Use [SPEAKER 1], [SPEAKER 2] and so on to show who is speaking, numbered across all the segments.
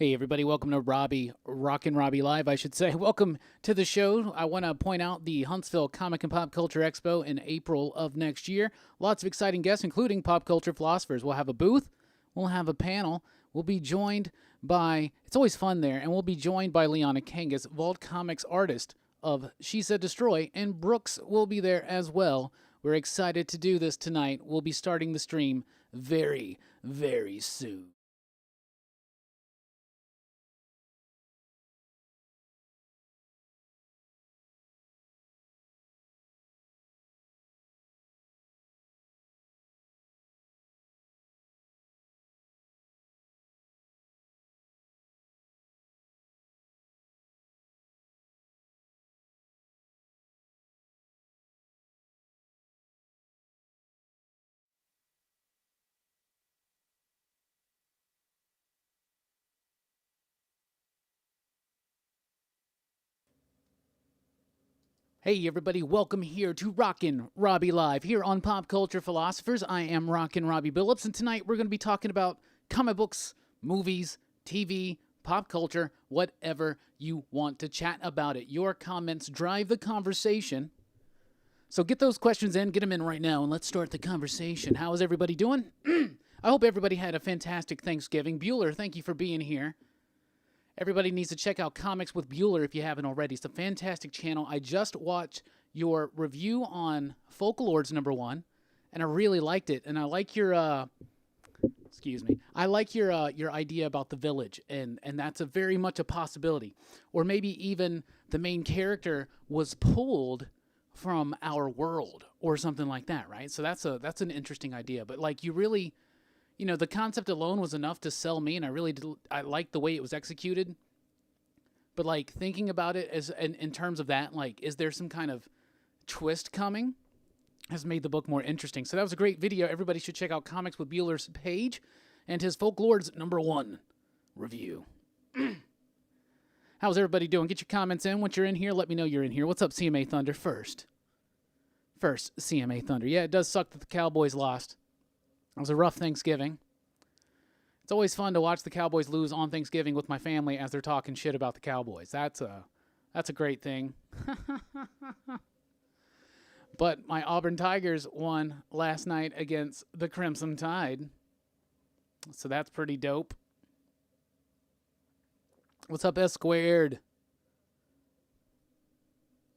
[SPEAKER 1] Hey everybody, welcome to Rockin Robbie Live, I should say. Welcome to the show. I want to point out the Huntsville Comic and Pop Culture Expo in April of next year. Lots of exciting guests, including pop culture philosophers. We'll have a booth, we'll have a panel, we'll be joined by, it's always fun there, and we'll be joined by Liana Kangas, Vault Comics artist of She Said Destroy, and Brooks will be there as well. We're excited to do this tonight. We'll be starting the stream very, very soon. Hey everybody, welcome here to Rockin Robbie Live, here on Pop Culture Philosophers. I am Rockin Robbie Billups, and tonight we're going to be talking about comic books, movies, TV, pop culture, whatever you want to chat about it. Your comments drive the conversation. So get those questions in, get them in right now, and let's start the conversation. How is everybody doing? I hope everybody had a fantastic Thanksgiving. Bueller, thank you for being here. Everybody needs to check out Comics with Bueller if you haven't already. It's a fantastic channel. I just watched your review on Folklords #1, and I really liked it. And I like your, excuse me, I like your idea about the village, and that's a very much a possibility. Or maybe even the main character was pulled from our world or something like that, right? So that's an interesting idea. But like you really... You know, the concept alone was enough to sell me, and I liked the way it was executed. But, like, thinking about it as in terms of that, like, is there some kind of twist coming? Has made the book more interesting. So that was a great video. Everybody should check out Comics with Bueller's page and his Folklords #1 review. How's everybody doing? Get your comments in. Once you're in here, let me know you're in here. What's up, CMA Thunder? First, CMA Thunder. Yeah, it does suck that the Cowboys lost. It was a rough Thanksgiving. It's always fun to watch the Cowboys lose on Thanksgiving with my family as they're talking shit about the Cowboys. That's a great thing. But my Auburn Tigers won last night against the Crimson Tide. So that's pretty dope. What's up, S Squared?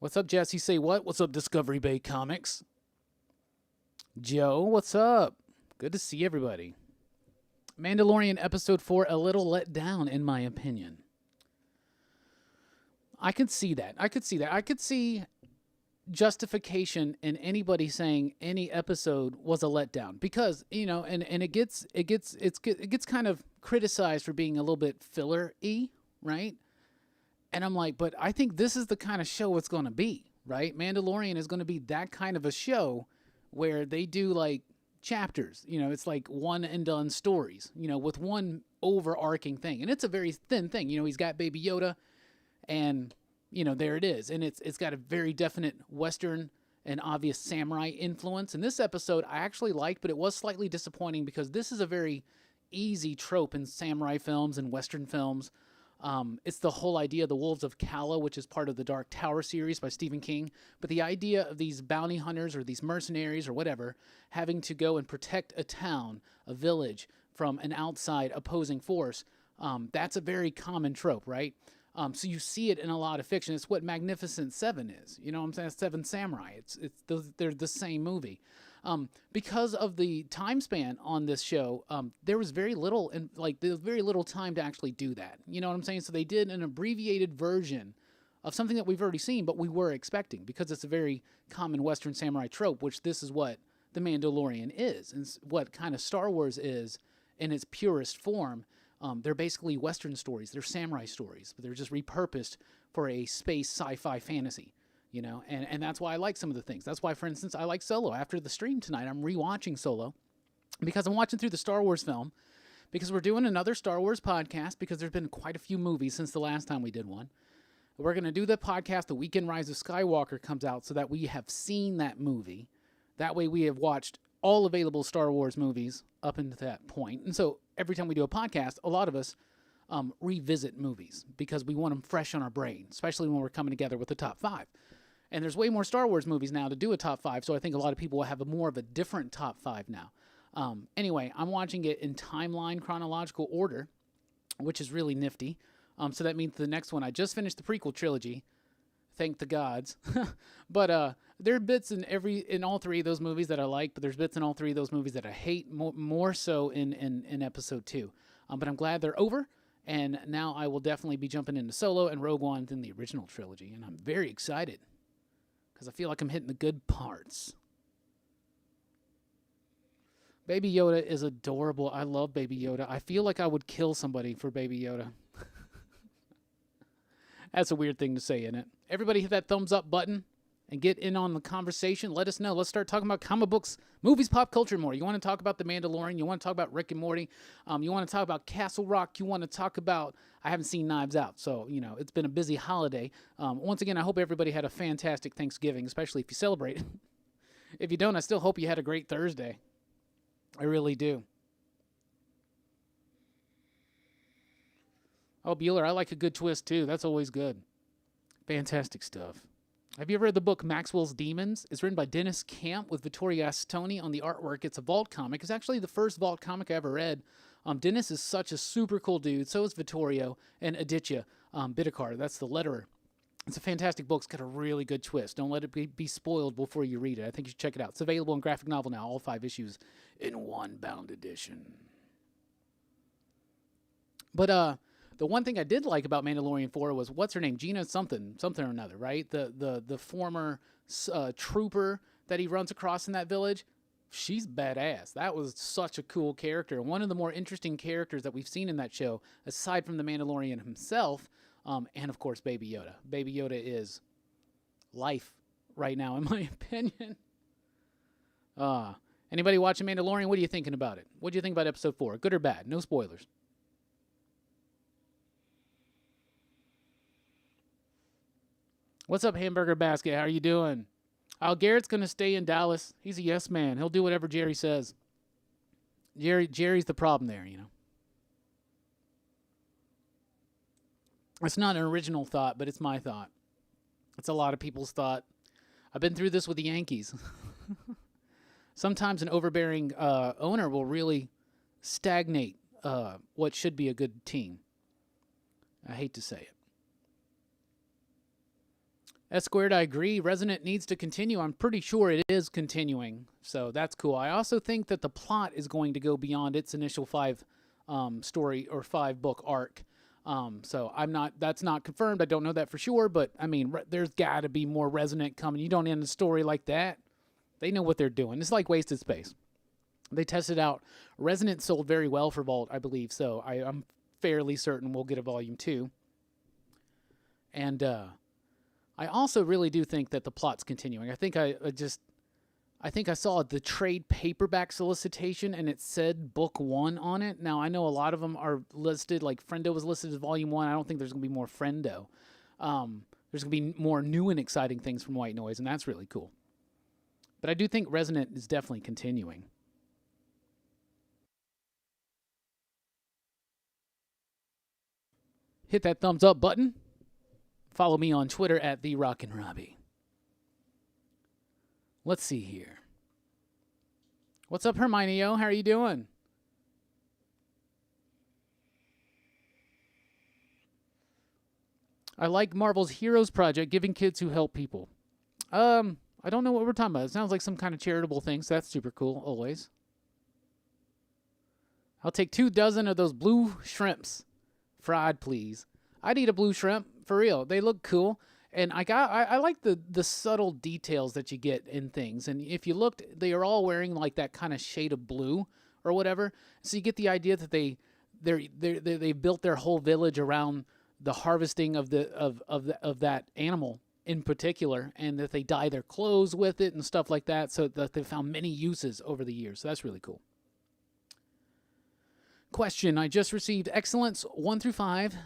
[SPEAKER 1] What's up, Jesse? Say what? What's up, Discovery Bay Comics? Joe, what's up? Good to see everybody. Mandalorian Episode 4, a little let down, in my opinion. I could see that. I could see justification in anybody saying any episode was a letdown. Because, you know, and it gets kind of criticized for being a little bit filler-y, right? And I'm like, but I think this is the kind of show it's going to be, right? Mandalorian is going to be that kind of a show where they do, like, chapters, you know, it's like one and done stories, you know, with one overarching thing. And it's a very thin thing. You know, he's got Baby Yoda and, you know, there it is. And it's got a very definite Western and obvious samurai influence. And this episode I actually liked, but it was slightly disappointing because this is a very easy trope in samurai films and Western films. It's the whole idea of the Wolves of Kala, which is part of the Dark Tower series by Stephen King. But the idea of these bounty hunters or these mercenaries or whatever having to go and protect a town, a village, from an outside opposing force, that's a very common trope, right? So you see it in a lot of fiction. It's what Magnificent Seven is. You know what I'm saying? Seven Samurai. They're the same movie. Because of the time span on this show, there was very little time to actually do that. You know what I'm saying? So they did an abbreviated version of something that we've already seen, but we were expecting because it's a very common Western samurai trope, which this is what The Mandalorian is, and what kind of Star Wars is in its purest form. They're basically Western stories. They're samurai stories, but they're just repurposed for a space sci-fi fantasy. You know, and that's why I like some of the things. That's why, for instance, I like Solo. After the stream tonight, I'm rewatching Solo because I'm watching through the Star Wars film because we're doing another Star Wars podcast because there's been quite a few movies since the last time we did one. We're going to do the podcast the weekend Rise of Skywalker comes out so that we have seen that movie. That way we have watched all available Star Wars movies up until that point. And so every time we do a podcast, a lot of us revisit movies because we want them fresh on our brain, especially when we're coming together with the top five. And there's way more Star Wars movies now to do a top five, so I think a lot of people will have more of a different top five now. Anyway, I'm watching it in timeline chronological order, which is really nifty. So that means the next one, I just finished the prequel trilogy. Thank the gods. But there are bits in all three of those movies that I like, but there's bits in all three of those movies that I hate, more so in episode 2. But I'm glad they're over, and now I will definitely be jumping into Solo and Rogue One in the original trilogy, and I'm very excited because I feel like I'm hitting the good parts. Baby Yoda is adorable. I love Baby Yoda. I feel like I would kill somebody for Baby Yoda. That's a weird thing to say, isn't it? Everybody hit that thumbs up button and get in on the conversation. Let us know. Let's start talking about comic books, movies, pop culture more. You want to talk about The Mandalorian? You want to talk about Rick and Morty? You want to talk about Castle Rock? You want to talk about... I haven't seen Knives Out, so, it's been a busy holiday. Once again, I hope everybody had a fantastic Thanksgiving, especially if you celebrate. If you don't, I still hope you had a great Thursday. I really do. Oh, Bueller, I like a good twist, too. That's always good. Fantastic stuff. Have you ever read the book Maxwell's Demons? It's written by Dennis Camp with Vittorio Astoni on the artwork. It's a Vault comic. It's actually the first Vault comic I ever read. Dennis is such a super cool dude. So is Vittorio and Aditya Bidikar. That's the letterer. It's a fantastic book. It's got a really good twist. Don't let it be spoiled before you read it. I think you should check it out. It's available in graphic novel now, all 5 issues in one bound edition. But the one thing I did like about Mandalorian 4 was, what's her name? Gina something or another, right? The former trooper that he runs across in that village. She's badass. That was such a cool character. One of the more interesting characters that we've seen in that show, aside from the Mandalorian himself, and of course Baby Yoda. Baby Yoda is life right now, in my opinion. Anybody watching Mandalorian? What are you thinking about it? What do you think about episode 4? Good or bad? No spoilers. What's up, Hamburger Basket? How are you doing? Garrett's going to stay in Dallas. He's a yes man. He'll do whatever Jerry says. Jerry's the problem there, It's not an original thought, but it's my thought. It's a lot of people's thought. I've been through this with the Yankees. Sometimes an overbearing owner will really stagnate what should be a good team. I hate to say it. S squared, I agree. Resonant needs to continue. I'm pretty sure it is continuing, so that's cool. I also think that the plot is going to go beyond its initial 5 story or 5 book arc. So that's not confirmed. I don't know that for sure, but I mean, there's got to be more Resonant coming. You don't end a story like that. They know what they're doing. It's like Wasted Space. They tested out. Resonant sold very well for Vault, I believe, so I'm fairly certain we'll get a volume 2. And I also really do think that the plot's continuing. I think I saw the trade paperback solicitation and it said book 1 on it. Now, I know a lot of them are listed, like Friendo was listed as volume 1. I don't think there's going to be more Friendo. There's going to be more new and exciting things from White Noise, and that's really cool. But I do think Resonant is definitely continuing. Hit that thumbs up button. Follow me on Twitter at the Rockin Robbie. Let's see here. What's up, Hermione? How are you doing? I like Marvel's Heroes Project, giving kids who help people. I don't know what we're talking about. It sounds like some kind of charitable thing, so that's super cool, always. I'll take 2 dozen of those blue shrimps. Fried, please. I'd eat a blue shrimp, for real. They look cool. And I like the subtle details that you get in things. And if you looked, they are all wearing like that kind of shade of blue or whatever. So you get the idea that they built their whole village around the harvesting of that animal in particular, and that they dye their clothes with it and stuff like that. So that they found many uses over the years. So that's really cool. Question: I just received Excellence 1 through 5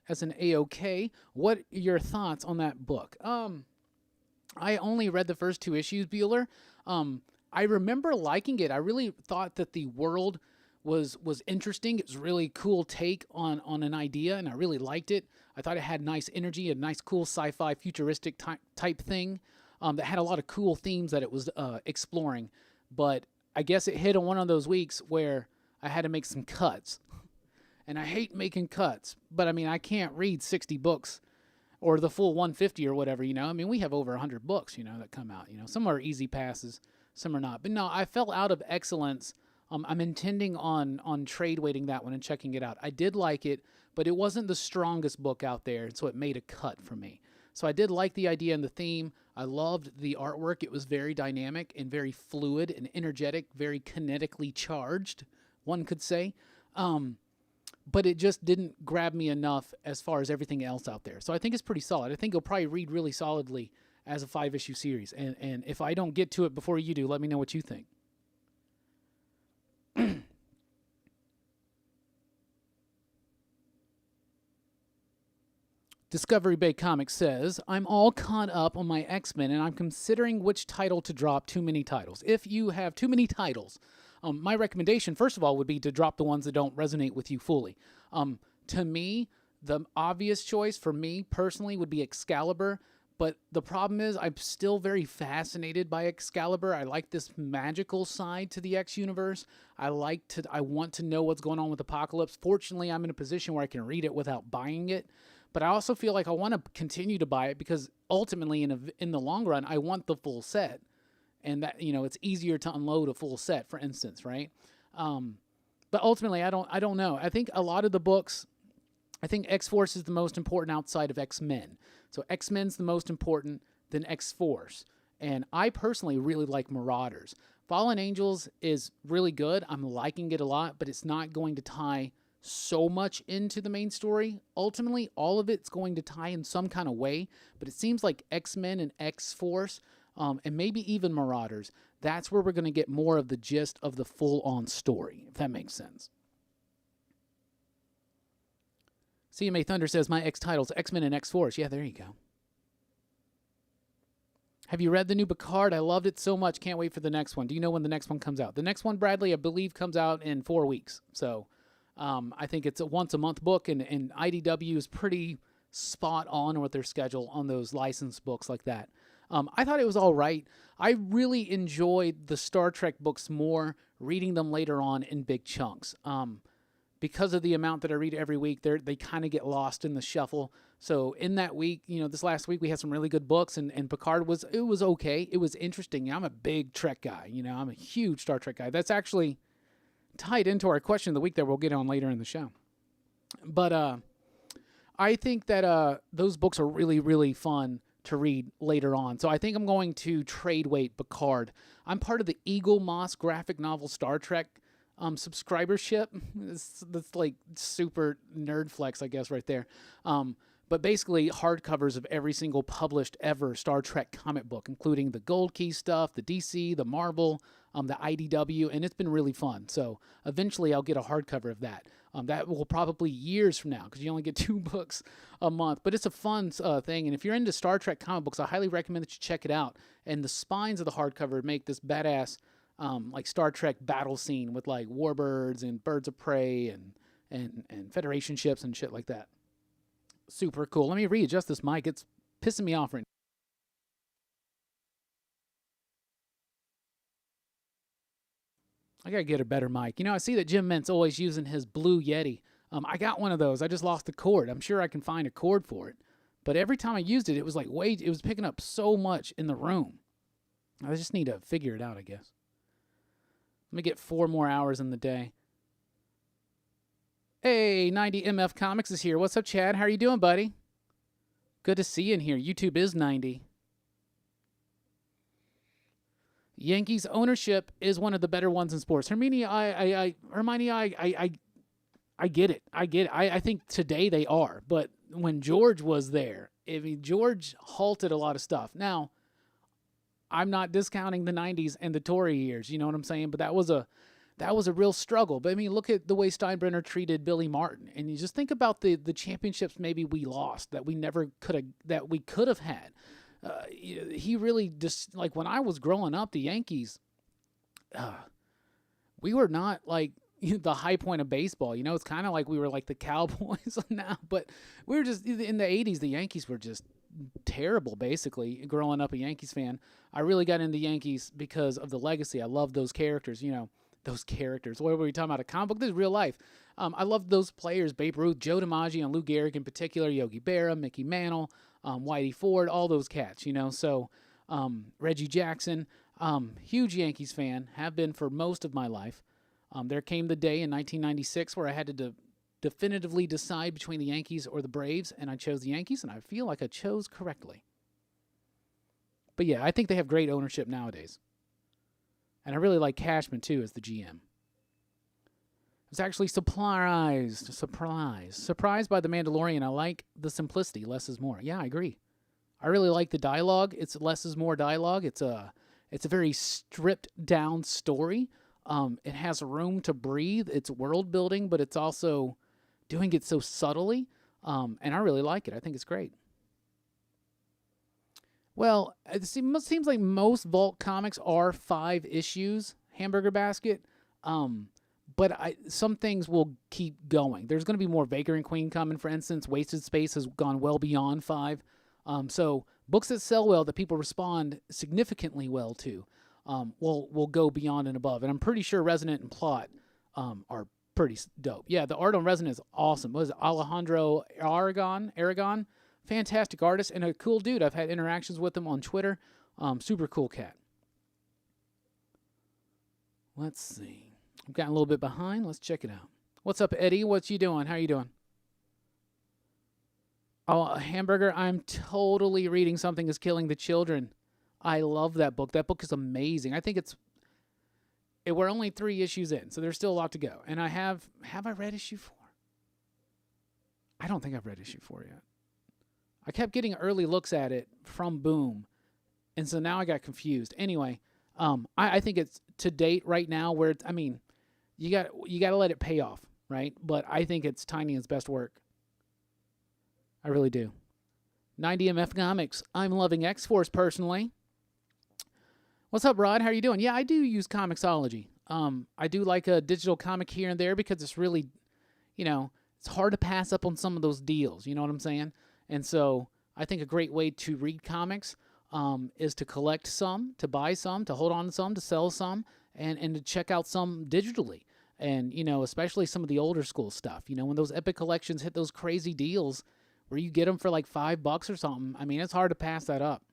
[SPEAKER 1] as an A-OK. What are your thoughts on that book? I only read the first 2 issues, Bueller. I remember liking it. I really thought that the world was interesting. It was a really cool take on an idea, and I really liked it. I thought it had nice energy, a nice cool sci-fi futuristic type thing that had a lot of cool themes that it was exploring. But I guess it hit on one of those weeks where I had to make some cuts. And I hate making cuts, but I mean, I can't read 60 books or the full 150 or whatever, you know. I mean, we have over 100 books, you know, that come out, you know. Some are easy passes, some are not. But no, I fell out of Excellence. I'm intending on trade weighting that one and checking it out. I did like it, but it wasn't the strongest book out there, and so it made a cut for me. So I did like the idea and the theme. I loved the artwork. It was very dynamic and very fluid and energetic, very kinetically charged, one could say. But it just didn't grab me enough as far as everything else out there. So I think it's pretty solid. I think you'll probably read really solidly as a 5-issue series. And if I don't get to it before you do, let me know what you think. Discovery Bay Comics says, I'm all caught up on my X-Men and I'm considering which title to drop. Too many titles. If you have too many titles, my recommendation, first of all, would be to drop the ones that don't resonate with you fully. To me, the obvious choice for me personally would be Excalibur, but the problem is I'm still very fascinated by Excalibur. I like this magical side to the X universe. I want to know what's going on with Apocalypse. Fortunately, I'm in a position where I can read it without buying it, but I also feel like I want to continue to buy it because ultimately, in the long run, I want the full set. And that, you know, it's easier to unload a full set, for instance, right? But ultimately, I don't know. I think a lot of the books, I think X-Force is the most important outside of X-Men. So X-Men's the most important, then X-Force. And I personally really like Marauders. Fallen Angels is really good. I'm liking it a lot, but it's not going to tie so much into the main story. Ultimately, all of it's going to tie in some kind of way, but it seems like X-Men and X-Force, and maybe even Marauders, that's where we're going to get more of the gist of the full-on story, if that makes sense. CMA Thunder says, my X titles, X-Men and X-Force. Yeah, there you go. Have you read the new Picard? I loved it so much. Can't wait for the next one. Do you know when the next one comes out? The next one, Bradley, I believe, comes out in 4 weeks. So I think it's a once-a-month book, and IDW is pretty spot on with their schedule on those licensed books like that. I thought it was all right. I really enjoyed the Star Trek books more, reading them later on in big chunks. Because of the amount that I read every week, they kind of get lost in the shuffle. So in that week, you know, this last week, we had some really good books, and Picard was okay. It was interesting. I'm a big Trek guy. You know, I'm a huge Star Trek guy. That's actually tied into our question of the week that we'll get on later in the show. But I think that those books are really, really fun to read later on. So I think I'm going to trade weight Picard. I'm part of the Eagle Moss graphic novel Star Trek subscribership. That's like super nerd flex, I guess, right there. But basically hardcovers of every single published ever Star Trek comic book, including the Gold Key stuff, the DC, the Marvel, the IDW, and it's been really fun. So eventually I'll get a hardcover of that. That will probably years from now because you only get 2 books a month. But it's a fun thing. And if you're into Star Trek comic books, I highly recommend that you check it out. And the spines of the hardcover make this badass like Star Trek battle scene with like warbirds and birds of prey and Federation ships and shit like that. Super cool. Let me readjust this mic. It's pissing me off right now. I gotta get a better mic. You know, I see that Jim Mint's always using his Blue Yeti. I got one of those. I just lost the cord. I'm sure I can find a cord for it. But every time I used it, it was like it was picking up so much in the room. I just need to figure it out, I guess. Let me get 4 more hours in the day. Hey, 90MF Comics is here. What's up, Chad? How are you doing, buddy? Good to see you in here. YouTube is 90. Yankees ownership is one of the better ones in sports. Hermione, I get it. I think today they are. But when George was there, I mean, George halted a lot of stuff. Now, I'm not discounting the 90s and the Tory years, you know what I'm saying? But that was a real struggle. But I mean, look at the way Steinbrenner treated Billy Martin. And you just think about the championships maybe we lost that we could have had. He really just, like, when I was growing up, the Yankees, we were not like the high point of baseball. It's kind of like we were like the Cowboys now, but we were just in the 80s. The Yankees were just terrible, basically. Growing up a Yankees fan, I really got into Yankees because of the legacy. I love those characters. Those characters. What were we talking about? A comic book? This is real life. I love those players: Babe Ruth, Joe DiMaggio, and Lou Gehrig in particular. Yogi Berra, Mickey Mantle, Whitey Ford, all those cats. So Reggie Jackson. Huge Yankees fan. Have been for most of my life. There came the day in 1996 where I had to definitively decide between the Yankees or the Braves, and I chose the Yankees, and I feel like I chose correctly. But yeah, I think they have great ownership nowadays. And I really like Cashman, too, as the GM. I was actually surprised by The Mandalorian. I like the simplicity. Less is more. Yeah, I agree. I really like the dialogue. It's less is more dialogue. It's a very stripped-down story. It has room to breathe. It's world building, but it's also doing it so subtly. And I really like it. I think it's great. Well, it seems like most Vault comics are 5 issues, Hamburger Basket. But some things will keep going. There's going to be more Vagrant and Queen coming, for instance. Wasted Space has gone well beyond 5. So books that sell well, that people respond significantly well to, will go beyond and above. And I'm pretty sure Resonant and Plot are pretty dope. Yeah, the art on Resonant is awesome. What is it? Alejandro Aragon? Fantastic artist and a cool dude. I've had interactions with him on Twitter. Super cool cat. Let's see. I've gotten a little bit behind. Let's check it out. What's up, Eddie? What you doing? How you doing? Oh, Hamburger, I'm totally reading Something is Killing the Children. I love that book. That book is amazing. I think we're only 3 issues in, so there's still a lot to go. And have I read issue 4? I don't think I've read issue 4 yet. I kept getting early looks at it from Boom, and so now I got confused. Anyway, I think it's to date right now where you got to let it pay off, right? But I think it's Tiny's best work. I really do. 90MF Comics. I'm loving X-Force personally. What's up, Rod? How are you doing? Yeah, I do use Comixology. I do like a digital comic here and there because it's really, it's hard to pass up on some of those deals. You know what I'm saying? And so I think a great way to read comics is to collect some, to buy some, to hold on to some, to sell some, and to check out some digitally. And, especially some of the older school stuff. When those Epic collections hit those crazy deals where you get them for like $5 or something, it's hard to pass that up.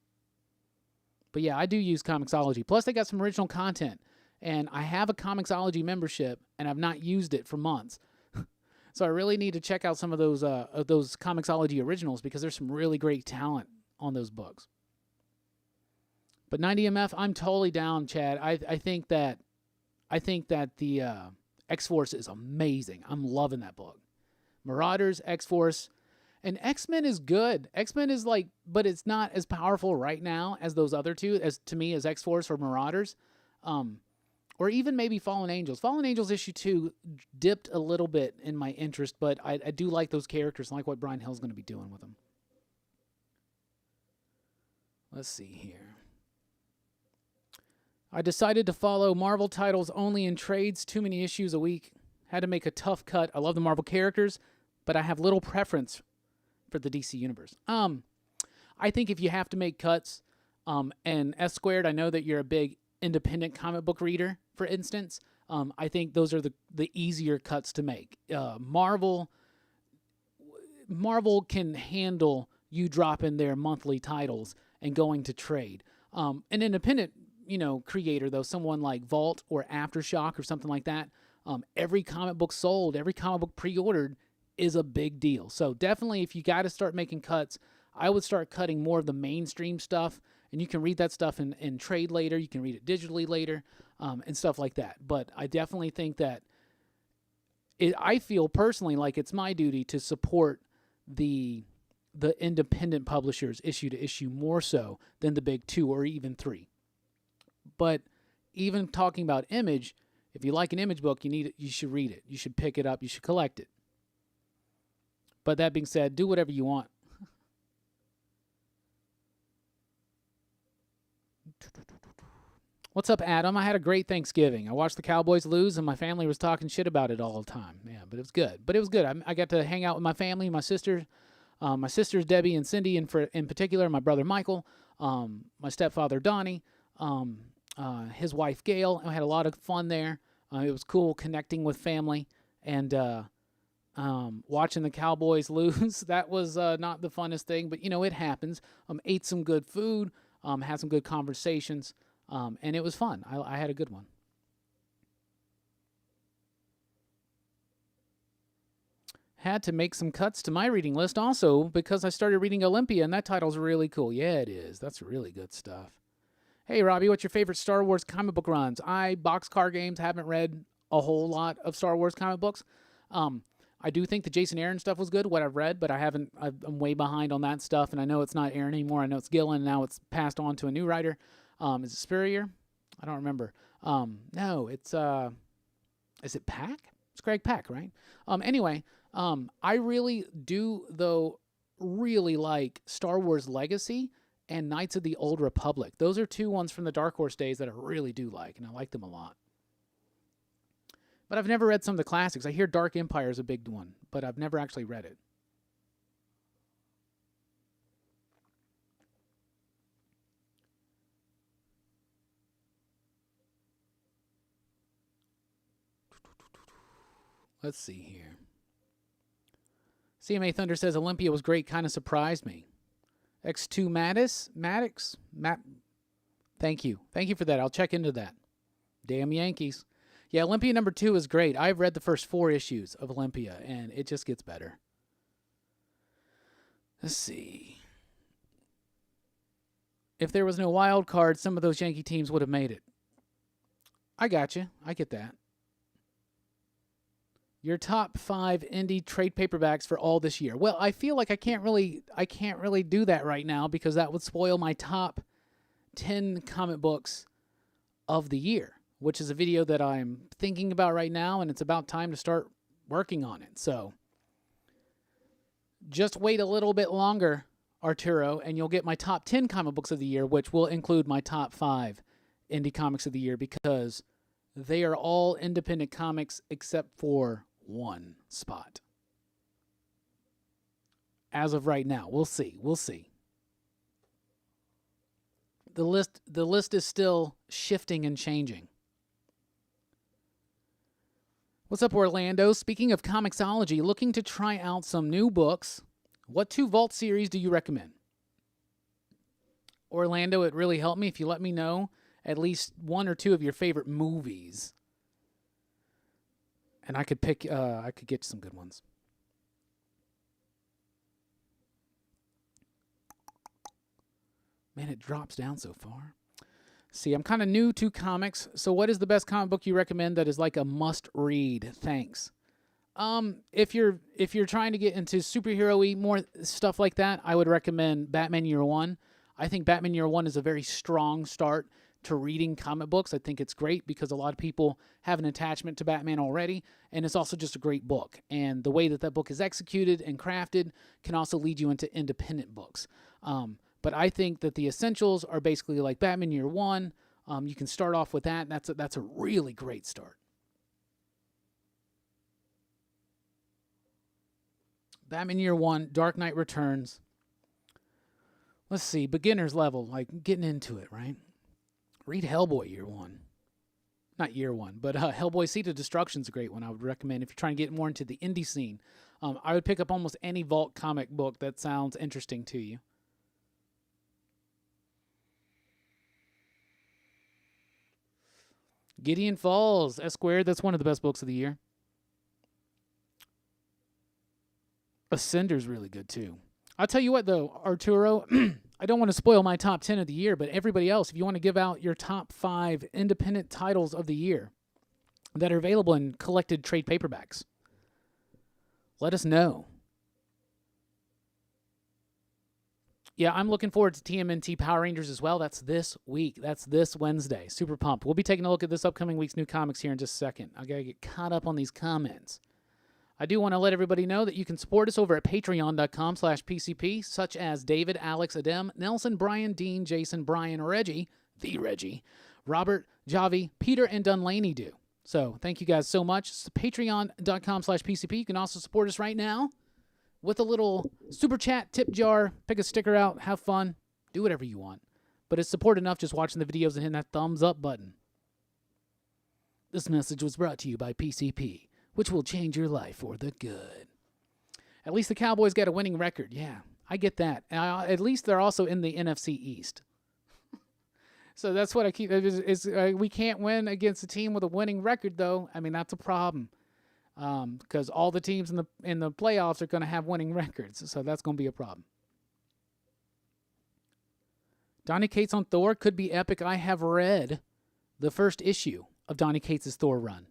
[SPEAKER 1] But yeah, I do use Comixology. Plus, they got some original content. And I have a Comixology membership, and I've not used it for months. So I really need to check out some of those Comixology originals because there's some really great talent on those books. But 90MF, I'm totally down, Chad. I think that the X-Force is amazing. I'm loving that book. Marauders, X-Force, and X-Men is good. X-Men is but it's not as powerful right now as those other two, as X-Force or Marauders. Or even maybe Fallen Angels. Fallen Angels issue 2 dipped a little bit in my interest, but I do like those characters. I like what Brian Hill's going to be doing with them. Let's see here. I decided to follow Marvel titles only in trades, too many issues a week. Had to make a tough cut. I love the Marvel characters, but I have little preference for the DC Universe. I think if you have to make cuts, and S Squared, I know that you're a big independent comic book reader, for instance. I think those are the easier cuts to make. Marvel can handle you dropping their monthly titles and going to trade. An independent, creator, though, someone like Vault or Aftershock or something like that, every comic book sold, every comic book pre-ordered is a big deal. So definitely, if you got to start making cuts, I would start cutting more of the mainstream stuff. And you can read that stuff in trade later. You can read it digitally later, and stuff like that. But I definitely think that I feel personally like it's my duty to support the independent publishers issue to issue more so than the big 2 or even 3. But even talking about Image, if you like an Image book, you should read it. You should pick it up. You should collect it. But that being said, do whatever you want. What's up, Adam? I had a great Thanksgiving. I watched the Cowboys lose, and my family was talking shit about it all the time. Yeah, but it was good. I got to hang out with my family, my sisters, Debbie and Cindy in particular, my brother Michael, my stepfather Donnie, his wife Gail. I had a lot of fun there. It was cool connecting with family and watching the Cowboys lose. That was not the funnest thing, but it happens. Ate some good food, had some good conversations. And it was fun. I had a good one. Had to make some cuts to my reading list also because I started reading Olympia, and that title's really cool. Yeah, it is. That's really good stuff. Hey, Robbie, what's your favorite Star Wars comic book runs? I boxcar games, haven't read a whole lot of Star Wars comic books. I do think the Jason Aaron stuff was good, what I've read, but I'm way behind on that stuff, and I know it's not Aaron anymore. I know it's Gillen. Now it's passed on to a new writer. Is it Spurrier? I don't remember. No, it's, is it Pack? It's Greg Pak, right? Anyway, I really do, though, really like Star Wars Legacy and Knights of the Old Republic. Those are two ones from the Dark Horse days that I really do like, and I like them a lot. But I've never read some of the classics. I hear Dark Empire is a big one, but I've never actually read it. Let's see here. CMA Thunder says Olympia was great, kind of surprised me. X2 Maddox? Thank you. Thank you for that. I'll check into that. Damn Yankees. Yeah, Olympia number 2 is great. I've read the first 4 issues of Olympia, and it just gets better. Let's see. If there was no wild card, some of those Yankee teams would have made it. I got you. I get that. Your top 5 indie trade paperbacks for all this year. Well, I feel like I can't really do that right now because that would spoil my top 10 comic books of the year, which is a video that I'm thinking about right now, and it's about time to start working on it. So just wait a little bit longer, Arturo, and you'll get my top 10 comic books of the year, which will include my top 5 indie comics of the year because they are all independent comics except for one spot. As of right now, we'll see. The list is still shifting and changing. What's up, Orlando? Speaking of Comixology, looking to try out some new books. What 2 Vault series do you recommend? Orlando, it really helped me if you let me know at least 1 or 2 of your favorite movies. And I could pick, I could get some good ones. Man, it drops down so far. See, I'm kind of new to comics, so what is the best comic book you recommend that is like a must-read? Thanks. If you're trying to get into superhero-y, more stuff like that, I would recommend Batman Year One. I think Batman Year One is a very strong start to reading comic books. I think it's great because a lot of people have an attachment to Batman already, and it's also just a great book. And the way that book is executed and crafted can also lead you into independent books. But I think that the essentials are basically like Batman Year One. You can start off with that. That's a really great start. Batman Year One, Dark Knight Returns. Let's see, beginner's level, like getting into it, right? Read Hellboy Year One. Not Year One, but Hellboy Seed of Destruction is a great one I would recommend if you're trying to get more into the indie scene. I would pick up almost any Vault comic book that sounds interesting to you. Gideon Falls, S Squared, that's one of the best books of the year. Ascender's really good too. I'll tell you what though, Arturo, I don't want to spoil my top 10 of the year, but everybody else, if you want to give out your top 5 independent titles of the year that are available in collected trade paperbacks, let us know. Yeah, I'm looking forward to TMNT Power Rangers as well. That's this week. That's this Wednesday. Super pumped. We'll be taking a look at this upcoming week's new comics here in just a second. I got to get caught up on these comments. I do want to let everybody know that you can support us over at patreon.com/PCP, such as David, Alex, Adem, Nelson, Brian, Dean, Jason, Brian, Reggie, the Reggie, Robert, Javi, Peter, and Dunlaney do. So thank you guys so much. It's patreon.com/PCP. You can also support us right now with a little super chat tip jar. Pick a sticker out. Have fun. Do whatever you want. But it's support enough just watching the videos and hitting that thumbs up button. This message was brought to you by PCP, which will change your life for the good. At least the Cowboys got a winning record. Yeah, I get that. At least they're also in the NFC East. So that's what I keep. We can't win against a team with a winning record, though. I mean, that's a problem. Because all the teams in the playoffs are going to have winning records. So that's going to be a problem. Donny Cates on Thor could be epic. I have read the first issue of Donny Cates' Thor run.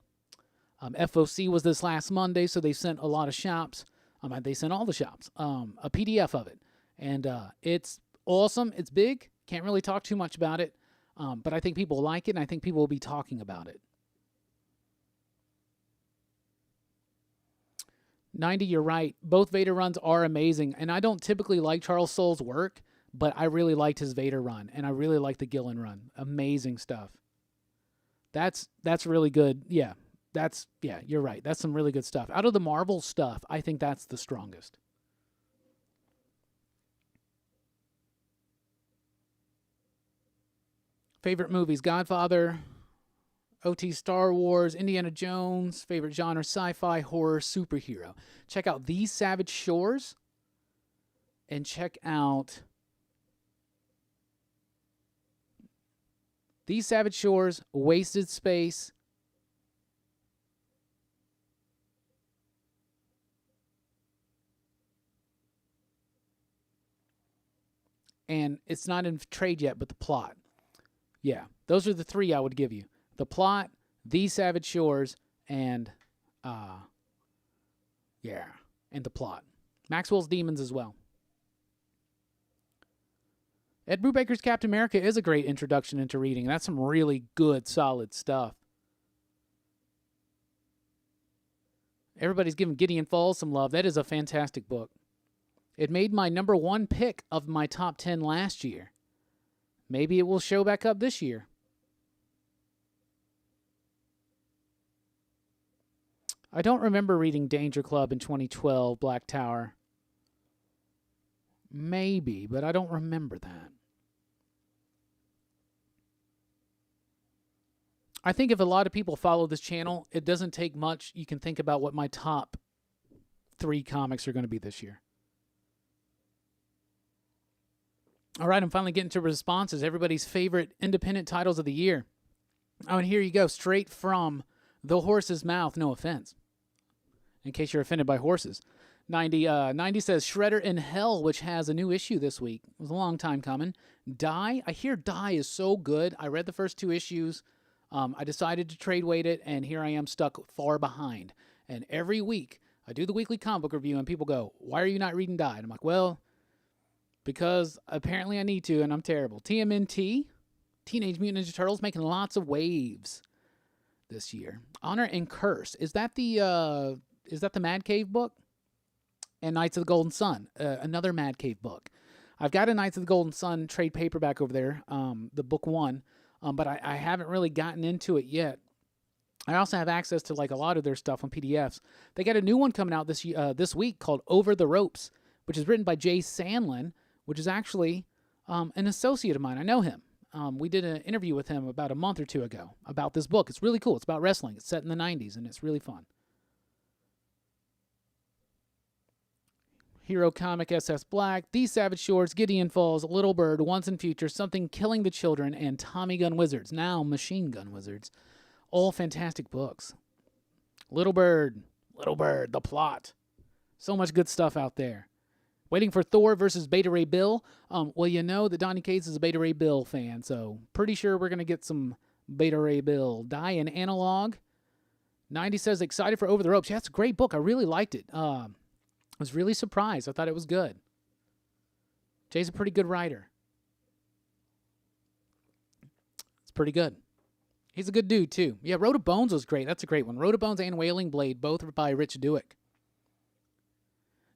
[SPEAKER 1] FOC was this last Monday, so they sent a lot of shops. They sent all the shops a PDF of it. And it's awesome. It's big. Can't really talk too much about it. But I think people like it, and I think people will be talking about it. 90, you're right. Both Vader runs are amazing. And I don't typically like Charles Soule's work, but I really liked his Vader run, and I really liked the Gillen run. Amazing stuff. That's really good. Yeah, you're right. That's some really good stuff. Out of the Marvel stuff, I think that's the strongest. Favorite movies: Godfather, OT Star Wars, Indiana Jones. Favorite genre: sci-fi, horror, superhero. Check out These Savage Shores, and check out These Savage Shores, Wasted Space, and it's not in trade yet, but The Plot. Yeah, those are the three I would give you. The Plot, These Savage Shores, and The Plot. Maxwell's Demons as well. Ed Brubaker's Captain America is a great introduction into reading. That's some really good, solid stuff. Everybody's giving Gideon Falls some love. That is a fantastic book. It made my number 1 pick of my top 10 last year. Maybe it will show back up this year. I don't remember reading Danger Club in 2012, Black Tower. Maybe, but I don't remember that. I think if a lot of people follow this channel, it doesn't take much. You can think about what my top 3 comics are going to be this year. All right, I'm finally getting to responses. Everybody's favorite independent titles of the year. Oh, and here you go, straight from the horse's mouth. No offense, in case you're offended by horses. 90 says Shredder in Hell, which has a new issue this week. It was a long time coming. Die. I hear Die is so good. I read the first 2 issues. I decided to trade weight it, and here I am stuck far behind. And every week, I do the weekly comic book review, and people go, why are you not reading Die? And I'm like, well, because apparently I need to, and I'm terrible. TMNT, Teenage Mutant Ninja Turtles, making lots of waves this year. Honor and Curse. Is that the Mad Cave book? And Knights of the Golden Sun, another Mad Cave book. I've got a Knights of the Golden Sun trade paperback over there, the book 1. But I haven't really gotten into it yet. I also have access to like a lot of their stuff on PDFs. They got a new one coming out this week called Over the Ropes, which is written by Jay Sandlin, which is actually an associate of mine. I know him. We did an interview with him about a month or 2 ago about this book. It's really cool. It's about wrestling. It's set in the 90s, and it's really fun. Hero Comic, SS Black, These Savage Shores, Gideon Falls, Little Bird, Once and Future, Something Killing the Children, and Tommy Gun Wizards, now Machine Gun Wizards. All fantastic books. Little Bird, The Plot. So much good stuff out there. Waiting for Thor versus Beta Ray Bill. Well, you know that Donny Cates is a Beta Ray Bill fan, so pretty sure we're going to get some Beta Ray Bill. Die in Analog. 90 says, excited for Over the Ropes. Yeah, it's a great book. I really liked it. I was really surprised. I thought it was good. Jay's a pretty good writer. It's pretty good. He's a good dude, too. Yeah, Road of Bones was great. That's a great one. Road of Bones and Wailing Blade, both are by Rich Douek.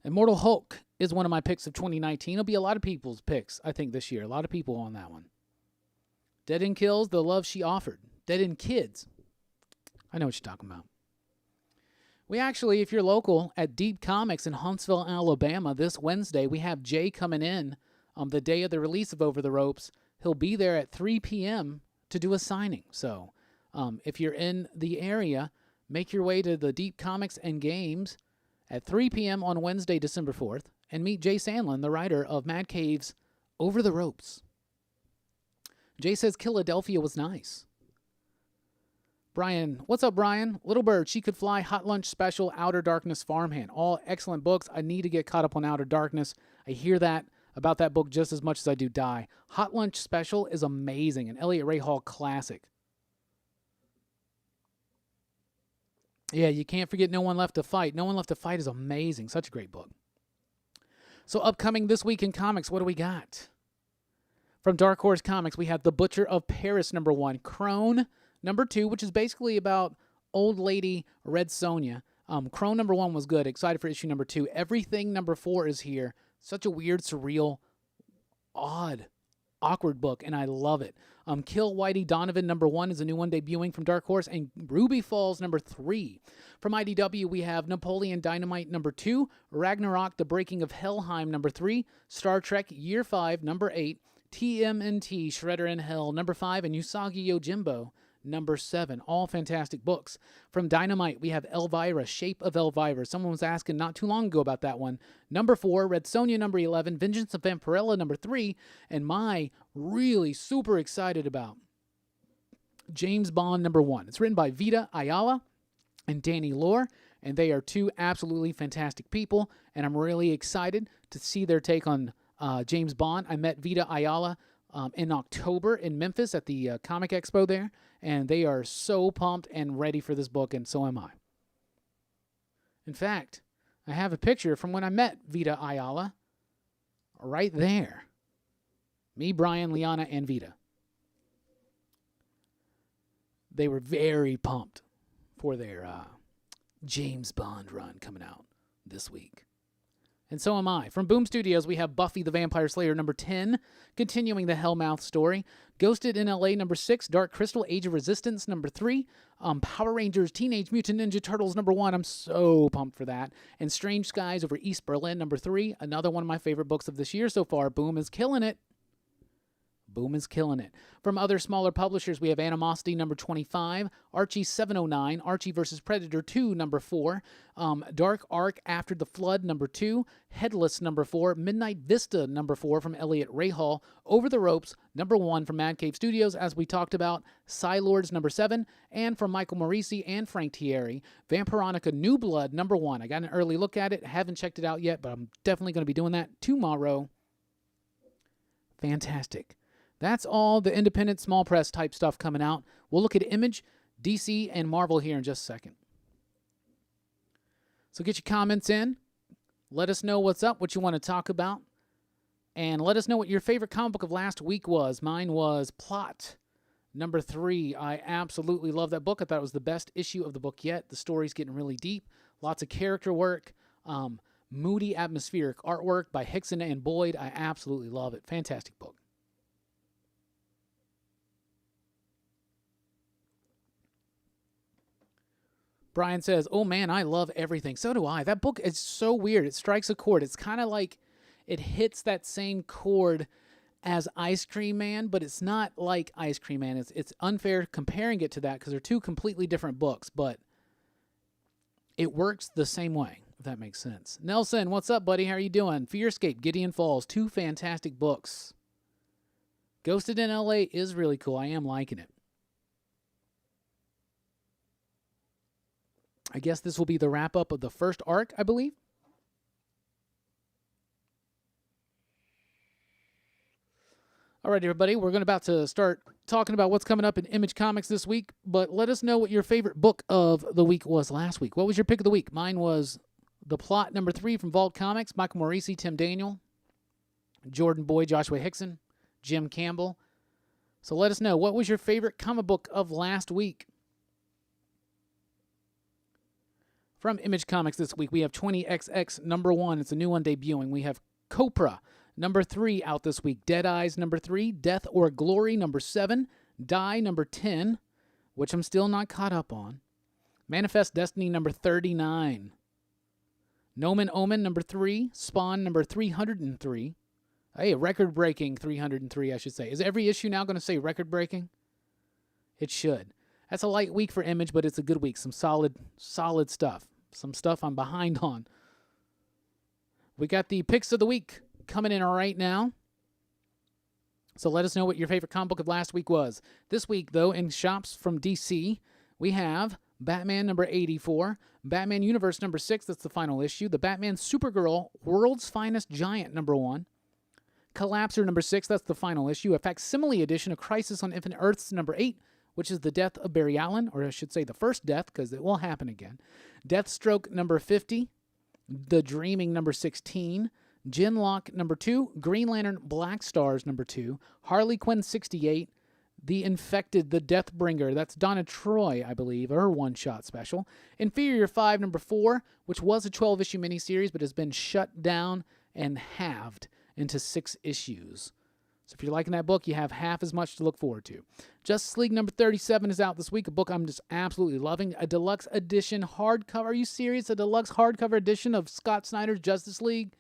[SPEAKER 1] Immortal Hulk is one of my picks of 2019. It'll be a lot of people's picks, I think, this year. A lot of people on that one. Dead End Kills, The Love She Offered. Dead End Kids. I know what you're talking about. We actually, if you're local, at Deep Comics in Huntsville, Alabama, this Wednesday, we have Jay coming in the day of the release of Over the Ropes. He'll be there at 3 p.m. to do a signing. So if you're in the area, make your way to the Deep Comics and Games at 3 p.m. on Wednesday, December 4th, and meet Jay Sandlin, the writer of Mad Cave's Over the Ropes. Jay says Philadelphia was nice. Brian, what's up, Brian? Little Bird, She Could Fly, Hot Lunch Special, Outer Darkness, Farmhand. All excellent books. I need to get caught up on Outer Darkness. I hear that about that book just as much as I do Die. Hot Lunch Special is amazing, an Elliot Ray Hall classic. Yeah, you can't forget No One Left to Fight. No One Left to Fight is amazing. Such a great book. So upcoming this week in comics, what do we got? From Dark Horse Comics, we have The Butcher of Paris, #1. Crone, #2, which is basically about old lady Red Sonja. Crone #1 was good. Excited for issue #2. Everything #4 is here. Such a weird, surreal, odd, awkward book, and I love it. Kill Whitey Donovan #1 is a new one debuting from Dark Horse, and Ruby Falls #3. From IDW, we have Napoleon Dynamite #2, Ragnarok, The Breaking of Helheim #3, Star Trek Year 5 #8, TMNT Shredder in Hell #5, and Usagi Yojimbo #7. All fantastic books. From Dynamite, we have Elvira, Shape of Elvira. Someone was asking not too long ago about that one. #4, Red Sonja #11, Vengeance of Vampirella #3, and my really super excited about James Bond #1. It's written by Vita Ayala and Danny Lore, and they are two absolutely fantastic people, and I'm really excited to see their take on James Bond. I met Vita Ayala in October in Memphis at the Comic Expo there, and they are so pumped and ready for this book, and so am I. In fact, I have a picture from when I met Vita Ayala right there. Me, Brian, Liana, and Vita. They were very pumped for their James Bond run coming out this week. And so am I. From Boom Studios, we have Buffy the Vampire Slayer #10, continuing the Hellmouth story. Ghosted in LA #6, Dark Crystal Age of Resistance #3, Power Rangers Teenage Mutant Ninja Turtles #1. I'm so pumped for that. And Strange Skies over East Berlin #3, another one of my favorite books of this year so far. Boom is killing it. Boom is killing it. From other smaller publishers, we have Animosity #25, Archie 709, Archie vs. Predator 2 #4, Dark Ark After the Flood #2, Headless #4, Midnight Vista #4 from Elliot Ray Hall, Over the Ropes #1 from Mad Cave Studios, as we talked about, Psylords #7, and from Michael Morisi and Frank Thierry, Vampironica New Blood #1. I got an early look at it, haven't checked it out yet, but I'm definitely going to be doing that tomorrow. Fantastic. That's all the independent small press type stuff coming out. We'll look at Image, DC, and Marvel here in just a second. So get your comments in. Let us know what's up, what you want to talk about. And let us know what your favorite comic book of last week was. Mine was Plot #3. I absolutely love that book. I thought it was the best issue of the book yet. The story's getting really deep. Lots of character work. Moody, atmospheric artwork by Hickson and Boyd. I absolutely love it. Fantastic book. Brian says, oh man, I love everything. So do I. That book is so weird. It strikes a chord. It's kind of like it hits that same chord as Ice Cream Man, but it's not like Ice Cream Man. It's unfair comparing it to that because they're two completely different books, but it works the same way, if that makes sense. Nelson, what's up, buddy? How are you doing? Fearscape, Gideon Falls, two fantastic books. Ghosted in LA is really cool. I am liking it. I guess this will be the wrap-up of the first arc, I believe. All right, everybody, we're about to start talking about what's coming up in Image Comics this week, but let us know what your favorite book of the week was last week. What was your pick of the week? Mine was The Plot #3 from Vault Comics, Michael Morisi, Tim Daniel, Jordan Boyd, Joshua Hickson, Jim Campbell. So let us know, what was your favorite comic book of last week? From Image Comics this week, we have 20XX #1. It's a new one debuting. We have Copra #3 out this week. Dead Eyes #3. Death or Glory #7. Die number 10, which I'm still not caught up on. Manifest Destiny number 39. Nomen Omen number 3. Spawn number 303. Hey, record-breaking 303, I should say. Is every issue now going to say record-breaking? It should. That's a light week for Image, but it's a good week. Some solid stuff. Some stuff I'm behind on. We got the picks of the week coming in right now. So let us know what your favorite comic book of last week was. This week, though, in shops from DC, we have Batman number 84, Batman Universe number 6, that's the final issue, the Batman Supergirl World's Finest Giant number 1, Collapser number 6, that's the final issue, a facsimile edition of Crisis on Infinite Earths number 8, which is the death of Barry Allen, or I should say the first death, because it will happen again, Deathstroke number 50, The Dreaming number 16, Genlock number 2, Green Lantern Black Stars number 2, Harley Quinn 68, The Infected, The Deathbringer, that's Donna Troy, I believe, her one-shot special, Inferior 5 number 4, which was a 12-issue miniseries but has been shut down and halved into 6 issues. So if you're liking that book, you have half as much to look forward to. Justice League number 37 is out this week, a book I'm just absolutely loving, a deluxe edition hardcover. Are you serious? A deluxe hardcover edition of Scott Snyder's Justice League?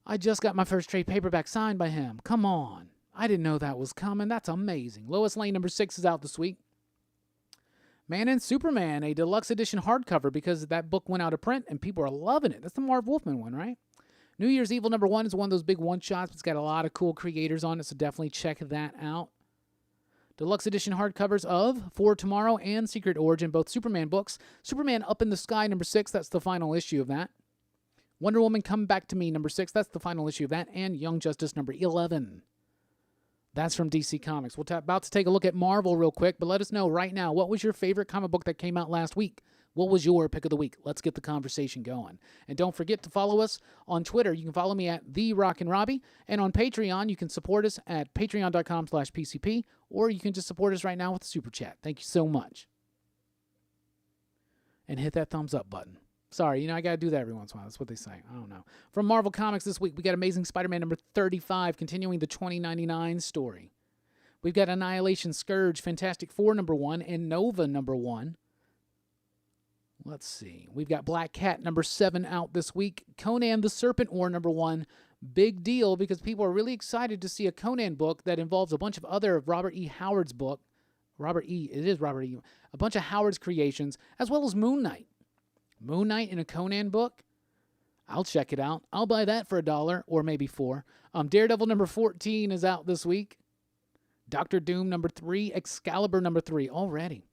[SPEAKER 1] I just got my first trade paperback signed by him. Come on. I didn't know that was coming. That's amazing. Lois Lane number 6 is out this week. Man and Superman, a deluxe edition hardcover because that book went out of print and people are loving it. That's the Marv Wolfman one, right? New Year's Evil number 1 is one of those big one-shots. It's got a lot of cool creators on it, so definitely check that out. Deluxe edition hardcovers of For Tomorrow and Secret Origin, both Superman books. Superman Up in the Sky number 6, that's the final issue of that. Wonder Woman Come Back to Me number 6, that's the final issue of that. And Young Justice number 11. That's from DC Comics. We're about to take a look at Marvel real quick, but let us know right now, what was your favorite comic book that came out last week? What was your pick of the week? Let's get the conversation going. And don't forget to follow us on Twitter. You can follow me at the Rockin Robbie. And on Patreon, you can support us at patreon.com/PCP, or you can just support us right now with a super chat. Thank you so much. And hit that thumbs up button. Sorry, I got to do that every once in a while. That's what they say. I don't know. From Marvel Comics this week, we got Amazing Spider-Man number 35, continuing the 2099 story. We've got Annihilation Scourge, Fantastic Four number 1, and Nova number 1. Let's see. We've got Black Cat number 7 out this week. Conan the Serpent War number 1. Big deal because people are really excited to see a Conan book that involves a bunch of other Robert E. Howard's book. It is Robert E. A bunch of Howard's creations, as well as Moon Knight. Moon Knight in a Conan book? I'll check it out. I'll buy that for $1 or maybe $4. Daredevil number 14 is out this week. Doctor Doom number 3. Excalibur number 3 already.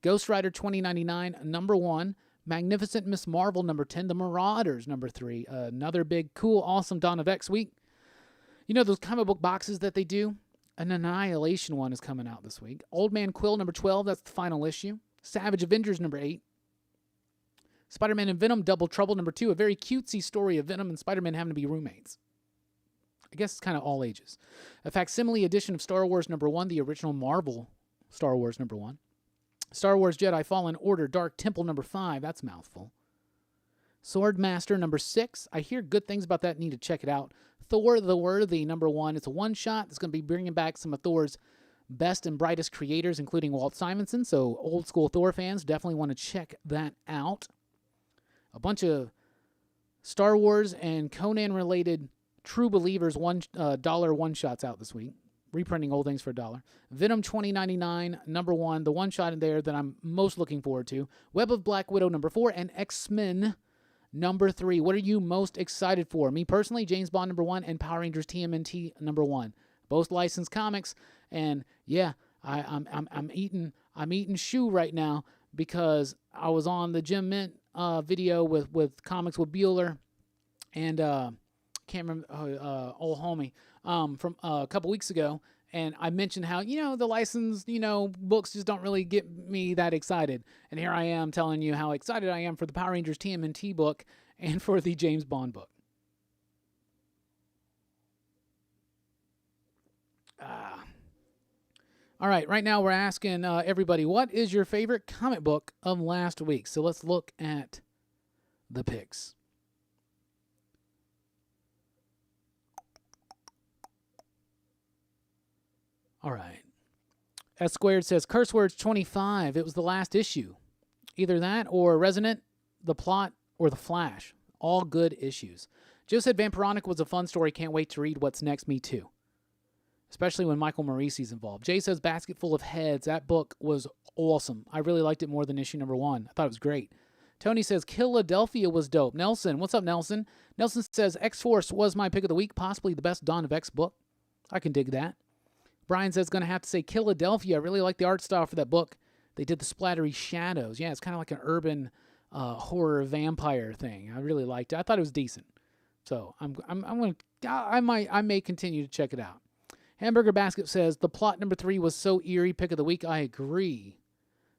[SPEAKER 1] Ghost Rider 2099 number 1. Magnificent Miss Marvel number 10. The Marauders number 3. Another big, cool, awesome Dawn of X week. You know those comic book boxes that they do? An Annihilation one is coming out this week. Old Man Quill number 12. That's the final issue. Savage Avengers number 8. Spider-Man and Venom Double Trouble number 2, a very cutesy story of Venom and Spider-Man having to be roommates. I guess it's kind of all ages. A facsimile edition of Star Wars number 1, the original Marvel Star Wars number 1. Star Wars Jedi Fallen Order Dark Temple number 5, that's a mouthful. Sword Master number 6, I hear good things about that, need to check it out. Thor the Worthy number 1, it's a one-shot that's going to be bringing back some of Thor's best and brightest creators, including Walt Simonson, so old school Thor fans definitely want to check that out. A bunch of Star Wars and Conan-related True Believers $1 one-shots out this week. Reprinting old things for $1. Venom 2099, number 1. The one-shot in there that I'm most looking forward to. Web of Black Widow, number 4. And X-Men, number 3. What are you most excited for? Me personally, James Bond, number 1. And Power Rangers TMNT, number 1. Both licensed comics. And, yeah, I'm eating shoe right now because I was on the Jim Mint video with Comics with Bueller and can't remember old homie from a couple weeks ago, and I mentioned how the licensed books just don't really get me that excited, and here I am telling you how excited I am for the Power Rangers TMNT book and for the James Bond book. All right now we're asking everybody, what is your favorite comic book of last week? So let's look at the picks. All right. S Squared says, Curse Words 25. It was the last issue. Either that or Resonant, The Plot, or The Flash. All good issues. Joe said Vampironica was a fun story. Can't wait to read what's next. Me too. Especially when Michael Morisi's involved. Jay says Basket Full of Heads. That book was awesome. I really liked it more than issue number 1. I thought it was great. Tony says Philadelphia was dope. Nelson, what's up, Nelson? Nelson says X-Force was my pick of the week. Possibly the best Dawn of X book. I can dig that. Brian says, going to have to say Philadelphia. I really like the art style for that book. They did the splattery shadows. Yeah, it's kind of like an urban horror vampire thing. I really liked it. I thought it was decent. So I may continue to check it out. Hamburger Basket says, the plot number 3 was so eerie. Pick of the week. I agree.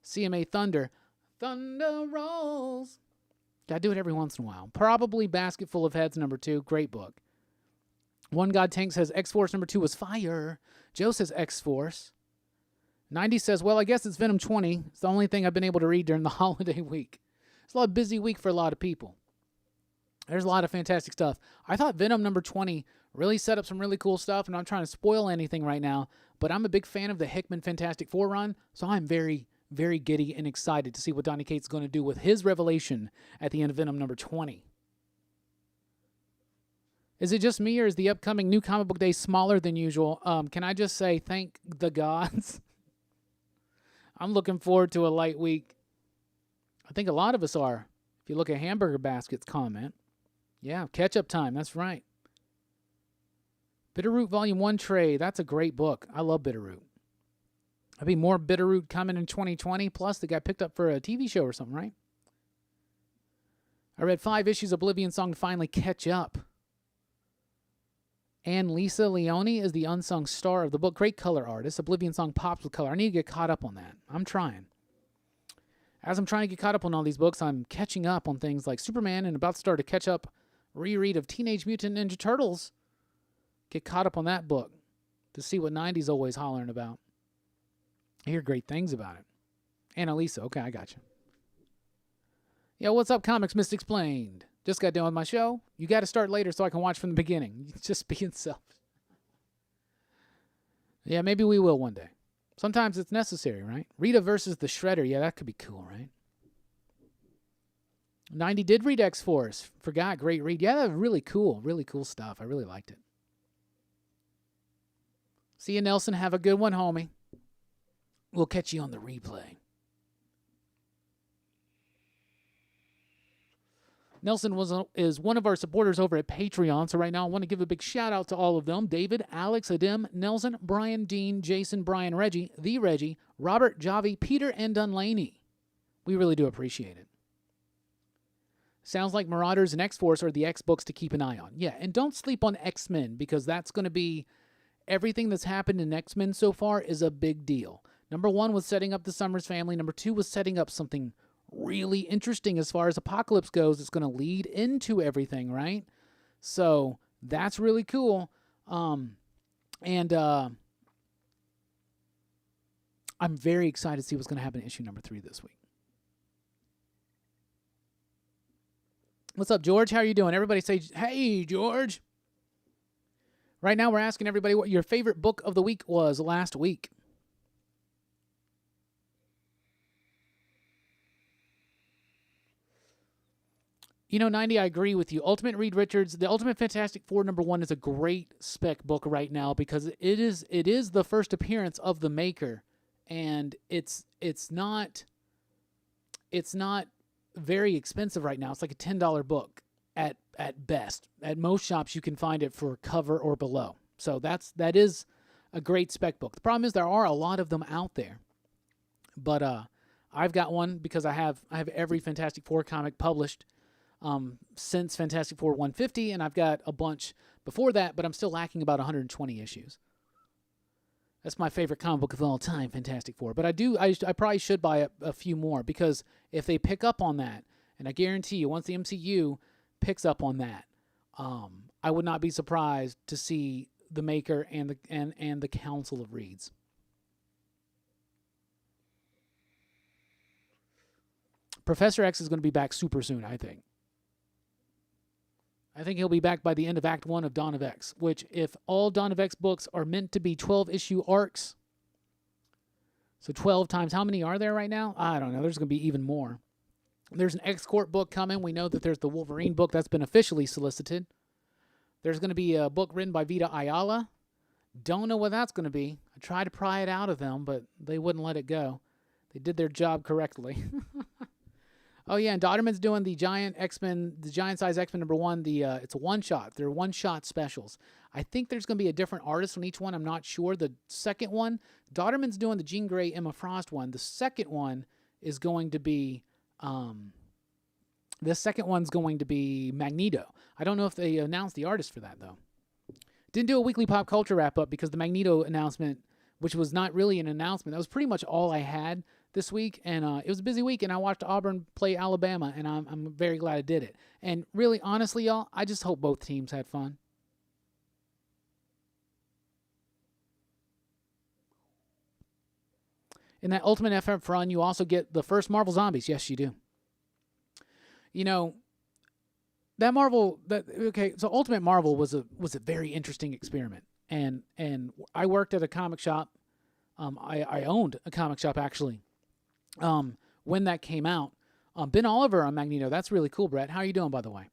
[SPEAKER 1] CMA Thunder. Thunder rolls. Gotta do it every once in a while. Probably Basket Full of Heads number 2. Great book. One God Tank says X-Force number 2 was fire. Joe says X-Force. 90 says, well, I guess it's Venom 20. It's the only thing I've been able to read during the holiday week. It's a lot of busy week for a lot of people. There's a lot of fantastic stuff. I thought Venom number 20 really set up some really cool stuff, and I'm not trying to spoil anything right now, but I'm a big fan of the Hickman Fantastic Four run, so I'm very, very giddy and excited to see what Donny Cates going to do with his revelation at the end of Venom number 20. Is it just me, or is the upcoming new comic book day smaller than usual? Can I just say thank the gods? I'm looking forward to a light week. I think a lot of us are. If you look at Hamburger Basket's comment. Yeah, catch-up time. That's right. Bitterroot Volume 1 trade. That's a great book. I love Bitterroot. There'll be more Bitterroot coming in 2020. Plus, they got picked up for a TV show or something, right? I read 5 issues of Oblivion Song to finally catch up. And Lisa Leone is the unsung star of the book. Great color artist. Oblivion Song pops with color. I need to get caught up on that. I'm trying. As I'm trying to get caught up on all these books, I'm catching up on things like Superman and about to start a catch-up reread of Teenage Mutant Ninja Turtles. Get caught up on that book to see what 90's always hollering about. I hear great things about it. Annalisa, okay, I got you. Yo, what's up, Comics Missed Explained? Just got done with my show. You got to start later so I can watch from the beginning. Just being selfish. Yeah, maybe we will one day. Sometimes it's necessary, right? Rita versus the Shredder. Yeah, that could be cool, right? 90 did read X-Force. Forgot, great read. Yeah, that was really cool stuff. I really liked it. See you, Nelson. Have a good one, homie. We'll catch you on the replay. Nelson is one of our supporters over at Patreon, so right now I want to give a big shout-out to all of them. David, Alex, Adim, Nelson, Brian, Dean, Jason, Brian, Reggie, The Reggie, Robert, Javi, Peter, and Dunlaney. We really do appreciate it. Sounds like Marauders and X-Force are the X-books to keep an eye on. Yeah, and don't sleep on X-Men, because that's going to be... Everything that's happened in X-Men so far is a big deal. Number 1 was setting up the Summers family. Number 2 was setting up something really interesting as far as Apocalypse goes. It's going to lead into everything, right? So that's really cool. I'm very excited to see what's going to happen in issue number 3 this week. What's up, George? How are you doing? Everybody say, hey, George. Right now we're asking everybody what your favorite book of the week was last week. You know, 90, I agree with you. Ultimate Reed Richards, the Ultimate Fantastic Four number 1 is a great spec book right now because it is the first appearance of the maker, and it's not very expensive right now. It's like a $10 book at best. At most shops you can find it for cover or below. So that is a great spec book. The problem is there are a lot of them out there. But I've got one because I have every Fantastic Four comic published since Fantastic Four 150, and I've got a bunch before that, but I'm still lacking about 120 issues. That's my favorite comic book of all time, Fantastic Four. But I probably should buy a few more, because if they pick up on that, and I guarantee you, once the MCU picks up on that, I would not be surprised to see the maker and the Council of Reeds. Professor X is going to be back super soon, I think. I think he'll be back by the end of Act 1 of Dawn of X, which, if all Dawn of X books are meant to be 12-issue arcs, So 12 times. How many are there right now? I don't know. There's going to be even more. There's an X-Corp book coming. We know that there's the Wolverine book that's been officially solicited. There's going to be a book written by Vita Ayala. Don't know what that's going to be. I tried to pry it out of them, but they wouldn't let it go. They did their job correctly. Oh, yeah, and Dodderman's doing the Giant X-Men, the Giant Size X-Men #1. It's a one-shot. They're one-shot specials. I think there's going to be a different artist on each one. I'm not sure. The second one, Dodderman's doing the Jean Grey, Emma Frost one. The second one is going to be... the second one's going to be Magneto. I don't know if they announced the artist for that, though. Didn't do a weekly pop culture wrap-up because the Magneto announcement, which was not really an announcement, that was pretty much all I had this week, and it was a busy week, and I watched Auburn play Alabama, and I'm very glad I did it. And really, honestly, y'all, I just hope both teams had fun. In that Ultimate FF run, you also get the first Marvel Zombies. Yes, you do. You know, so Ultimate Marvel was a very interesting experiment. And I worked at a comic shop. I owned a comic shop, actually, when that came out. Ben Oliver on Magneto. That's really cool, Brett. How are you doing, by the way?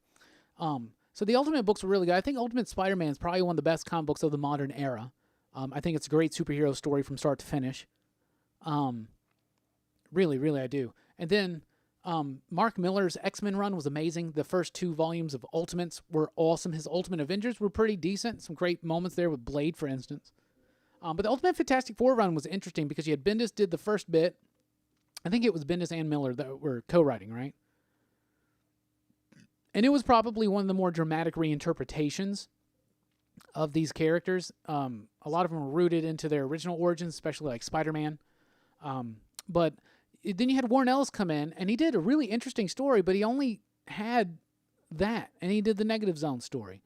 [SPEAKER 1] So the Ultimate books were really good. I think Ultimate Spider-Man is probably one of the best comic books of the modern era. I think it's a great superhero story from start to finish. Really, really, I do. And then Mark Millar's X-Men run was amazing. The first 2 volumes of Ultimates were awesome. His Ultimate Avengers were pretty decent. Some great moments there with Blade, for instance. But the Ultimate Fantastic Four run was interesting because you had Bendis did the first bit. I think it was Bendis and Miller that were co-writing, right? And it was probably one of the more dramatic reinterpretations of these characters. A lot of them were rooted into their original origins, especially like Spider-Man. But then you had Warren Ellis come in, and he did a really interesting story, but he only had that, and he did the Negative Zone story.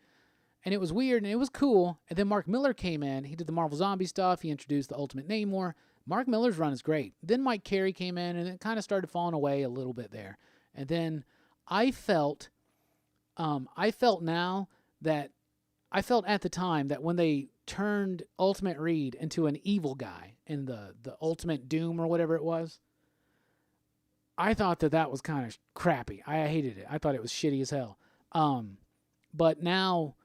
[SPEAKER 1] And it was weird, and it was cool. And then Mark Millar came in. He did the Marvel Zombie stuff. He introduced the Ultimate Namor. Mark Millar's run is great. Then Mike Carey came in, and it kind of started falling away a little bit there. And then I felt now that I felt at the time that when they turned Ultimate Reed into an evil guy in the Ultimate Doom or whatever it was, I thought that was kind of crappy. I hated it. I thought it was shitty as hell. But now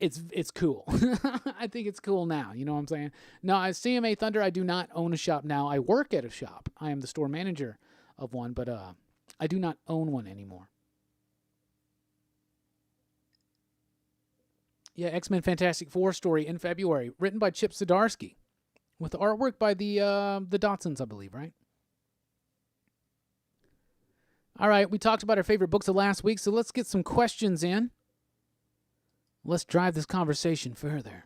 [SPEAKER 1] it's cool. I think it's cool now. You know what I'm saying? No, as CMA Thunder, I do not own a shop now. I work at a shop. I am the store manager of one, but I do not own one anymore. Yeah, X-Men Fantastic Four story in February, written by Chip Zdarsky, with artwork by the Dotsons, I believe, right? All right, we talked about our favorite books of last week, so let's get some questions in. Let's drive this conversation further.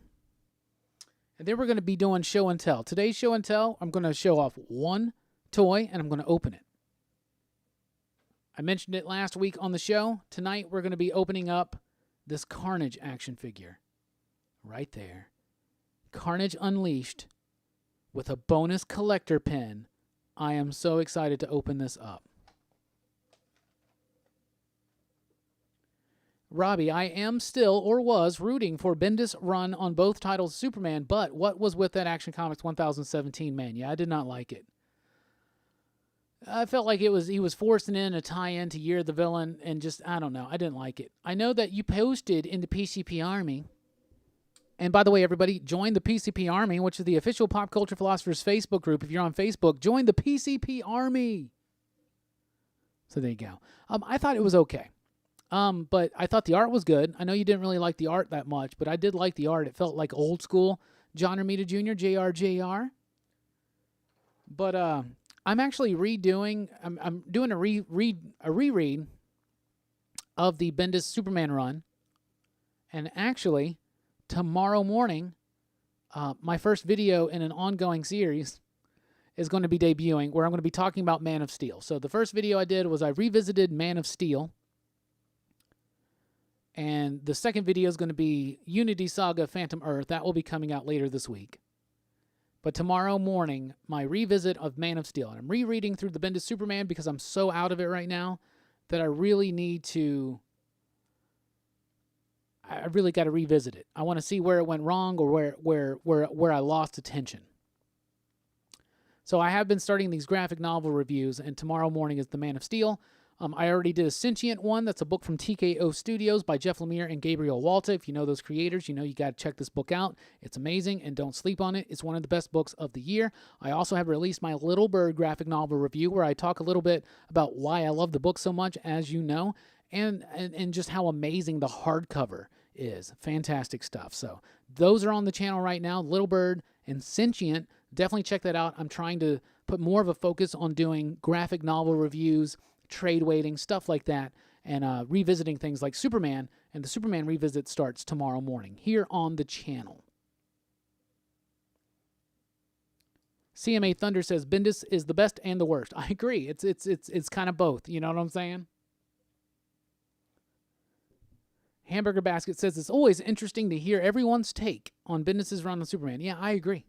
[SPEAKER 1] And then we're going to be doing show and tell. Today's show and tell, I'm going to show off one toy, and I'm going to open it. I mentioned it last week on the show. Tonight, we're going to be opening up this Carnage action figure. Right there. Carnage Unleashed with a bonus collector pin. I am so excited to open this up. Robbie, I am still, or was, rooting for Bendis' run on both titles of Superman, but what was with that Action Comics 1017, man? Yeah, I did not like it. I felt like he was forcing in a tie-in to Year of the Villain, and just, I don't know, I didn't like it. I know that you posted in the PCP Army, and by the way, everybody, join the PCP Army, which is the official Pop Culture Philosophers Facebook group. If you're on Facebook, join the PCP Army. So there you go. I thought it was okay. But I thought the art was good. I know you didn't really like the art that much, but I did like the art. It felt like old school John Romita Jr., JR. But I'm actually redoing. I'm doing a reread of the Bendis Superman run, and actually tomorrow morning, my first video in an ongoing series is going to be debuting, where I'm going to be talking about Man of Steel. So the first video I did was I revisited Man of Steel. And the second video is going to be Unity Saga Phantom Earth. That will be coming out later this week. But tomorrow morning, my revisit of Man of Steel. And I'm rereading through the Bendis Superman because I'm so out of it right now that I really need to... I really got to revisit it. I want to see where it went wrong or where I lost attention. So I have been starting these graphic novel reviews, and tomorrow morning is The Man of Steel. I already did a Sentient one. That's a book from TKO Studios by Jeff Lemire and Gabriel Walta. If you know those creators, you know you got to check this book out. It's amazing, and don't sleep on it. It's one of the best books of the year. I also have released my Little Bird graphic novel review, where I talk a little bit about why I love the book so much, as you know, and just how amazing the hardcover is. Fantastic stuff. So those are on the channel right now, Little Bird and Sentient. Definitely check that out. I'm trying to put more of a focus on doing graphic novel reviews, trade waiting, stuff like that, and revisiting things like Superman, and the Superman revisit starts tomorrow morning here on the channel. CMA Thunder says Bendis is the best and the worst. I agree. It's kind of both. You know what I'm saying? Hamburger Basket says it's always interesting to hear everyone's take on Bendis' run on Superman. Yeah, I agree.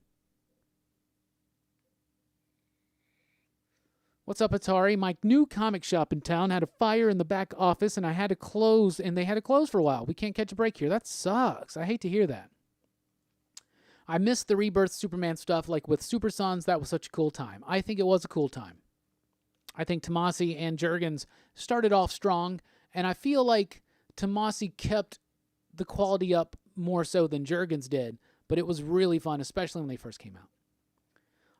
[SPEAKER 1] What's up, Atari? My new comic shop in town had a fire in the back office, and I had to close, and they had to close for a while. We can't catch a break here. That sucks. I hate to hear that. I missed the Rebirth Superman stuff, like with Super Sons. That was such a cool time. I think it was a cool time. I think Tomasi and Jurgens started off strong, and I feel like Tomasi kept the quality up more so than Jurgens did, but it was really fun, especially when they first came out.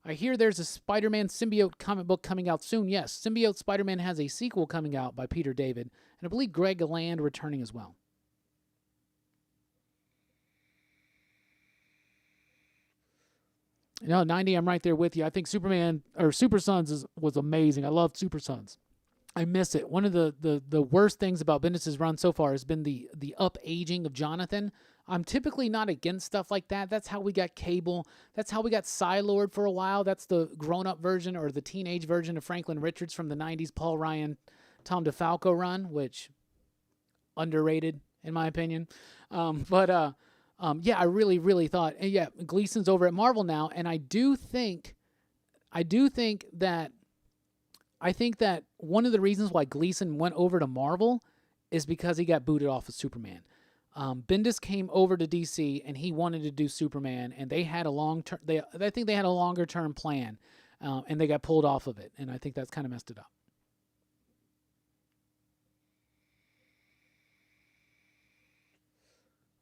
[SPEAKER 1] I hear there's a Spider-Man Symbiote comic book coming out soon. Yes, Symbiote Spider-Man has a sequel coming out by Peter David, and I believe Greg Land returning as well. No, 90, I'm right there with you. I think Superman, or Super Sons was amazing. I loved Super Sons. I miss it. One of the worst things about Bendis' run so far has been the up-aging of Jonathan. I'm typically not against stuff like that. That's how we got Cable. That's how we got Psylord for a while. That's the grown-up version or the teenage version of Franklin Richards from the 90s, Paul Ryan, Tom DeFalco run, which underrated in my opinion. Yeah, I really thought, and yeah, Gleason's over at Marvel now, and I think that one of the reasons why Gleason went over to Marvel is because he got booted off of Superman. Bendis came over to DC and he wanted to do Superman, and they had a long-term. I think they had a longer-term plan, and they got pulled off of it, and I think that's kind of messed it up.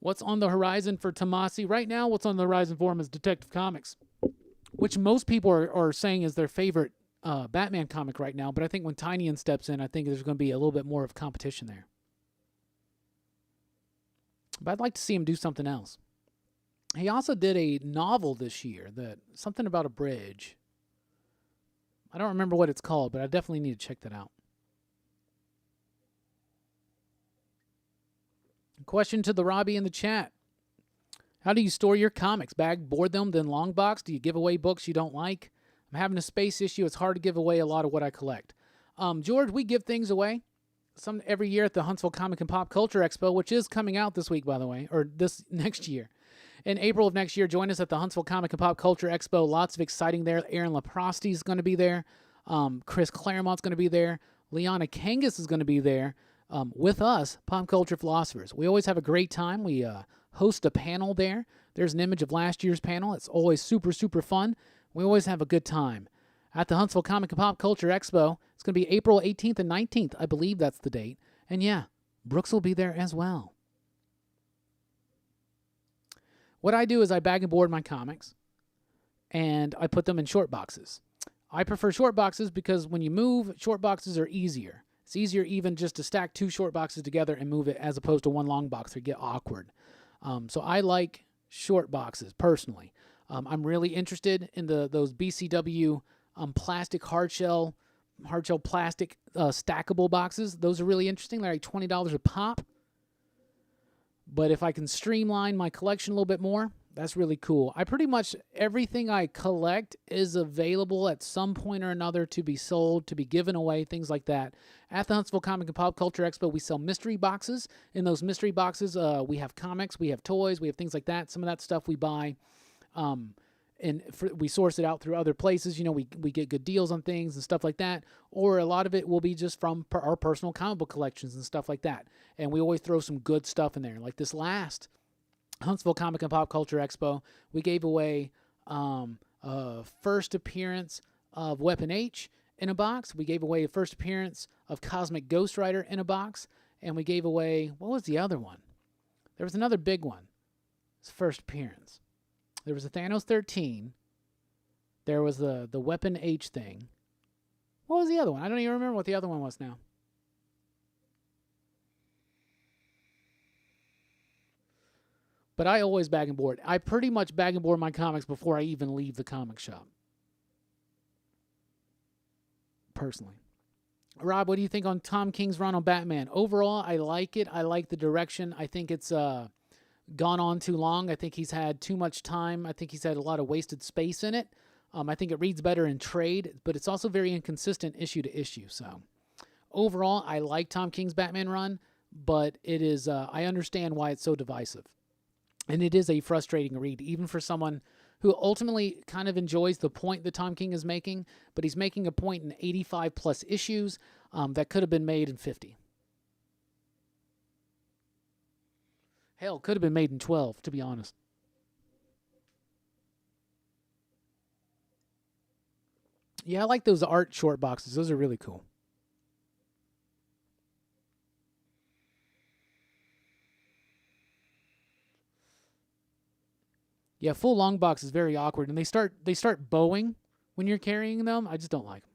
[SPEAKER 1] What's on the horizon for Tomasi right now? What's on the horizon for him is Detective Comics, which most people are saying is their favorite Batman comic right now. But I think when Tynion steps in, I think there's going to be a little bit more of competition there. But I'd like to see him do something else. He also did a novel this year, something about a bridge. I don't remember what it's called, but I definitely need to check that out. Question to the Robbie in the chat. How do you store your comics? Bag, board them, then long box? Do you give away books you don't like? I'm having a space issue. It's hard to give away a lot of what I collect. George, we give things away every year at the Huntsville Comic and Pop Culture Expo, which is coming out this week, by the way, or this next year. In April of next year, join us at the Huntsville Comic and Pop Culture Expo. Lots of exciting there. Aaron Leprosti is going to be there. Chris Claremont's going to be there. Liana Kangas is going to be there. With us, Pop Culture Philosophers. We always have a great time. We host a panel there. There's an image of last year's panel. It's always super, super fun. We always have a good time. At the Huntsville Comic and Pop Culture Expo, it's going to be April 18th and 19th. I believe that's the date. And yeah, Brooks will be there as well. What I do is I bag and board my comics, and I put them in short boxes. I prefer short boxes because when you move, short boxes are easier. It's easier even just to stack two short boxes together and move it as opposed to one long box or get awkward. So I like short boxes personally. I'm really interested in those BCW plastic hard shell plastic stackable boxes. Those are really interesting. They're like $20 a pop. But if I can streamline my collection a little bit more, that's really cool. Pretty much everything I collect is available at some point or another to be sold, to be given away, things like that. At the Huntsville Comic and Pop Culture Expo, we sell mystery boxes. In those mystery boxes, we have comics, we have toys, we have things like that. Some of that stuff we buy, we source it out through other places. You know, we get good deals on things and stuff like that. Or a lot of it will be just from our personal comic book collections and stuff like that. And we always throw some good stuff in there. Like this last Huntsville Comic and Pop Culture Expo, we gave away a first appearance of Weapon H in a box. We gave away a first appearance of Cosmic Ghost Rider in a box. And we gave away, what was the other one? There was another big one. It's first appearance. There was a Thanos 13. There was the Weapon H thing. What was the other one? I don't even remember what the other one was now. But I always bag and board. I pretty much bag and board my comics before I even leave the comic shop. Personally. Rob, what do you think on Tom King's run on Batman? Overall, I like it. I like the direction. I think it's gone on too long. I think he's had too much time. I think he's had a lot of wasted space in it. I think it reads better in trade, but it's also very inconsistent issue to issue. So overall, I like Tom King's Batman run, but it is I understand why it's so divisive. And it is a frustrating read, even for someone who ultimately kind of enjoys the point that Tom King is making, but he's making a point in 85-plus issues that could have been made in 50. Hell, could have been made in 12, to be honest. Yeah, I like those art short boxes. Those are really cool. Yeah, full long box is very awkward, and they start bowing when you're carrying them. I just don't like them.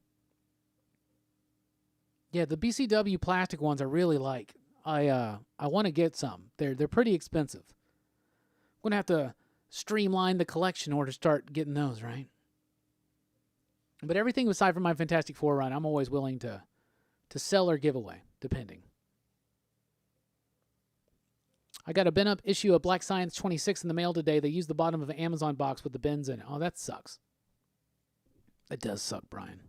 [SPEAKER 1] Yeah, the BCW plastic ones I really like. I want to get some. They're pretty expensive. I'm gonna have to streamline the collection in order to start getting those, right? But everything aside from my Fantastic Four run, I'm always willing to sell or give away, depending. I got a bin-up issue of Black Science 26 in the mail today. They used the bottom of an Amazon box with the bins in it. Oh, that sucks. That does suck, Brian.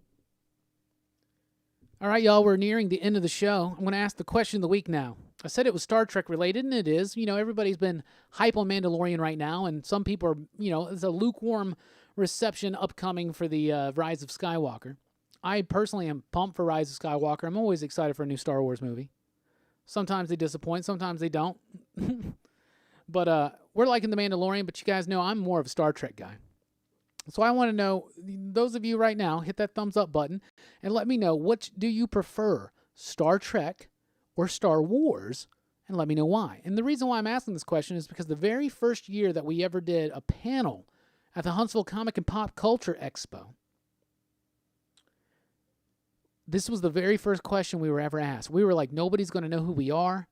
[SPEAKER 1] All right, y'all, we're nearing the end of the show. I'm going to ask the question of the week now. I said it was Star Trek related, and it is. You know, everybody's been hype on Mandalorian right now, and some people are, it's a lukewarm reception upcoming for the Rise of Skywalker. I personally am pumped for Rise of Skywalker. I'm always excited for a new Star Wars movie. Sometimes they disappoint, sometimes they don't. But we're liking The Mandalorian, but you guys know I'm more of a Star Trek guy. So I want to know, those of you right now, hit that thumbs up button and let me know, which do you prefer, Star Trek or Star Wars? And let me know why. And the reason why I'm asking this question is because the very first year that we ever did a panel at the Huntsville Comic and Pop Culture Expo, this was the very first question we were ever asked. We were like, nobody's going to know who we are.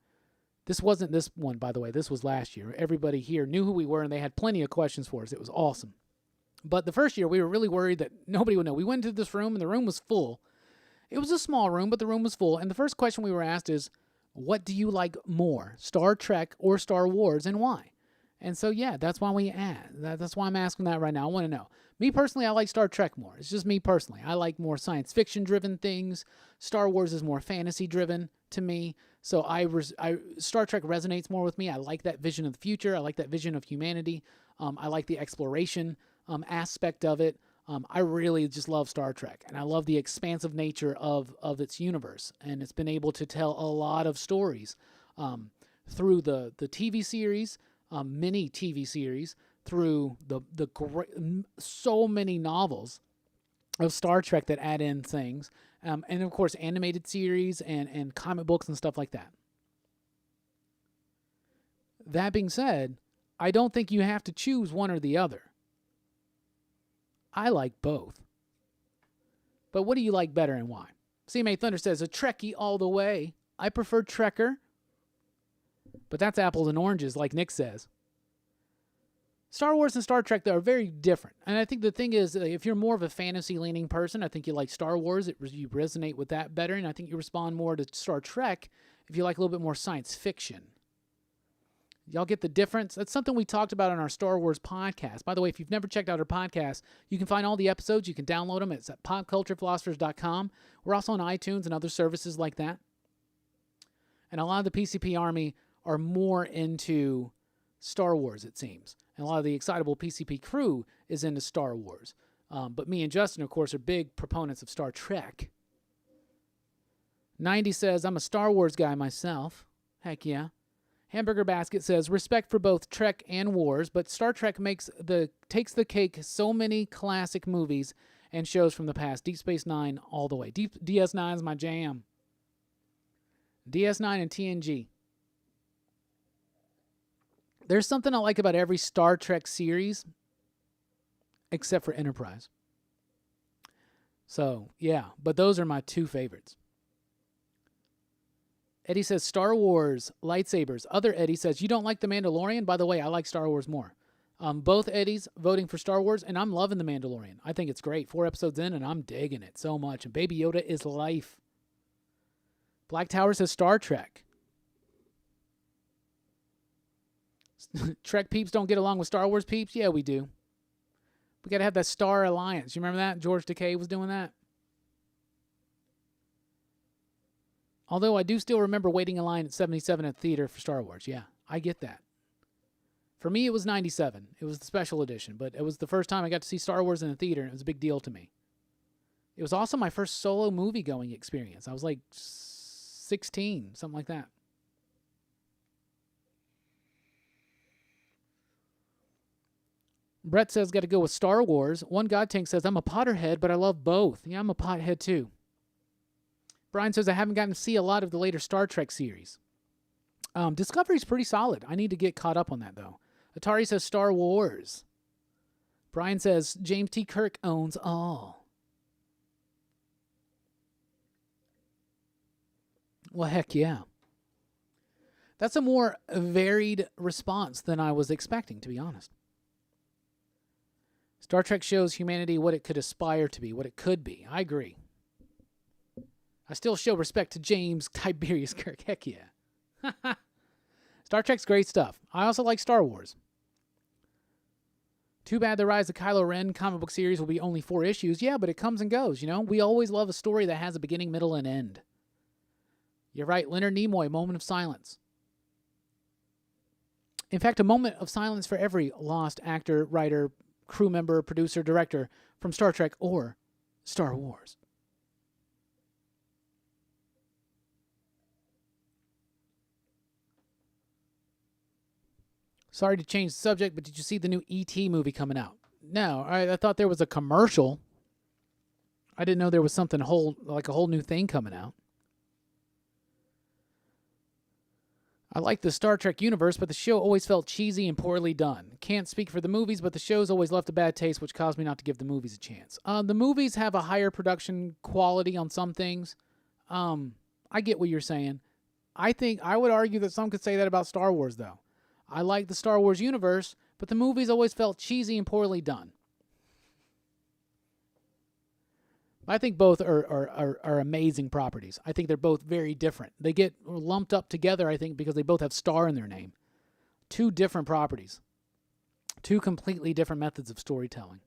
[SPEAKER 1] This wasn't this one, by the way. This was last year. Everybody here knew who we were, and they had plenty of questions for us. It was awesome. But the first year, we were really worried that nobody would know. We went into this room, and the room was full. It was a small room, but the room was full. And the first question we were asked is, what do you like more, Star Trek or Star Wars, and why? And so, yeah, that's why that's why I'm asking that right now. I want to know. Me personally, I like Star Trek more. It's just me personally. I like more science fiction-driven things. Star Wars is more fantasy-driven to me. So Star Trek resonates more with me. I like that vision of the future. I like that vision of humanity. I like the exploration aspect of it. I really just love Star Trek, and I love the expansive nature of its universe. And it's been able to tell a lot of stories through the TV series, mini TV series, through the great, so many novels of Star Trek that add in things, and of course animated series and comic books and stuff like that. That being said, I don't think you have to choose one or the other. I like both. But what do you like better and why? CMA Thunder says, a Trekkie all the way. I prefer Trekker. But that's apples and oranges, like Nick says. Star Wars and Star Trek, though, are very different. And I think the thing is, if you're more of a fantasy-leaning person, I think you like Star Wars. You resonate with that better. And I think you respond more to Star Trek if you like a little bit more science fiction. Y'all get the difference? That's something we talked about on our Star Wars podcast. By the way, if you've never checked out our podcast, you can find all the episodes. You can download them. It's at popculturephilosophers.com. We're also on iTunes and other services like that. And a lot of the PCP Army are more into Star Wars, it seems. And a lot of the excitable PCP crew is into Star Wars. But me and Justin, of course, are big proponents of Star Trek. 90 says, I'm a Star Wars guy myself. Heck yeah. Hamburger Basket says, respect for both Trek and Wars, but Star Trek takes the cake so many classic movies and shows from the past. Deep Space Nine all the way. DS9 is my jam. DS9 and TNG. There's something I like about every Star Trek series, except for Enterprise. So, yeah, but those are my two favorites. Eddie says, Star Wars, lightsabers. Other Eddie says, you don't like The Mandalorian? By the way, I like Star Wars more. Both Eddies voting for Star Wars, and I'm loving The Mandalorian. I think it's great. 4 episodes in, and I'm digging it so much. And Baby Yoda is life. Black Tower says Star Trek. Trek peeps don't get along with Star Wars peeps? Yeah, we do. We got to have that Star Alliance. You remember that? George Takei was doing that. Although I do still remember waiting in line at 77 at the theater for Star Wars. Yeah, I get that. For me, it was 97. It was the special edition, but it was the first time I got to see Star Wars in the theater, and it was a big deal to me. It was also my first solo movie-going experience. I was like 16, something like that. Brett says, got to go with Star Wars. One God Tank says, I'm a Potterhead, but I love both. Yeah, I'm a Pothead too. Brian says, I haven't gotten to see a lot of the later Star Trek series. Discovery's pretty solid. I need to get caught up on that, though. Atari says Star Wars. Brian says, James T. Kirk owns all. Well, heck yeah. That's a more varied response than I was expecting, to be honest. Star Trek shows humanity what it could aspire to be, what it could be. I agree. I still show respect to James Tiberius Kirk. Heck yeah. Star Trek's great stuff. I also like Star Wars. Too bad the Rise of Kylo Ren comic book series will be only 4 issues. Yeah, but it comes and goes, you know? We always love a story that has a beginning, middle, and end. You're right, Leonard Nimoy, moment of silence. In fact, a moment of silence for every lost actor, writer, crew member, producer, director from Star Trek or Star Wars. Sorry to change the subject, but did you see the new E.T. movie coming out? No, I thought there was a commercial. I didn't know there was something like a whole new thing coming out. I like the Star Trek universe, but the show always felt cheesy and poorly done. Can't speak for the movies, but the show's always left a bad taste, which caused me not to give the movies a chance. The movies have a higher production quality on some things. I get what you're saying. I would argue that some could say that about Star Wars, though. I like the Star Wars universe, but the movies always felt cheesy and poorly done. I think both are amazing properties. I think they're both very different. They get lumped up together, I think, because they both have star in their name. 2 different properties. 2 completely different methods of storytelling.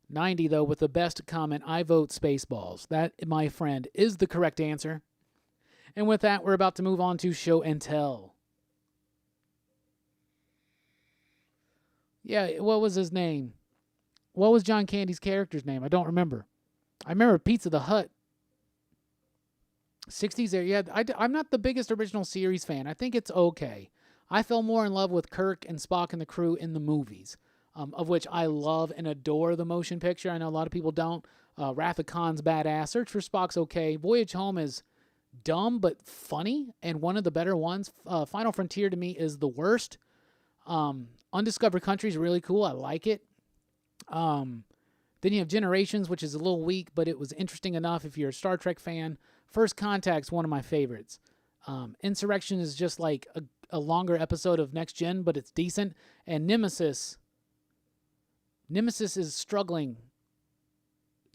[SPEAKER 1] 90, though, with the best comment, I vote Spaceballs. That, my friend, is the correct answer. And with that, we're about to move on to Show and Tell. Yeah, what was his name? What was John Candy's character's name? I don't remember. I remember Pizza the Hut. 60s there. Yeah, I'm not the biggest original series fan. I think it's okay. I fell more in love with Kirk and Spock and the crew in the movies, of which I love and adore the motion picture. I know a lot of people don't. Wrath of Khan's badass. Search for Spock's okay. Voyage Home is dumb but funny and one of the better ones. Final Frontier to me is the worst. Undiscovered Country is really cool. I like it. Then you have Generations, which is a little weak, but it was interesting enough if you're a Star Trek fan. First Contact's one of my favorites. Insurrection is just like a longer episode of Next Gen, but it's decent. And Nemesis is struggling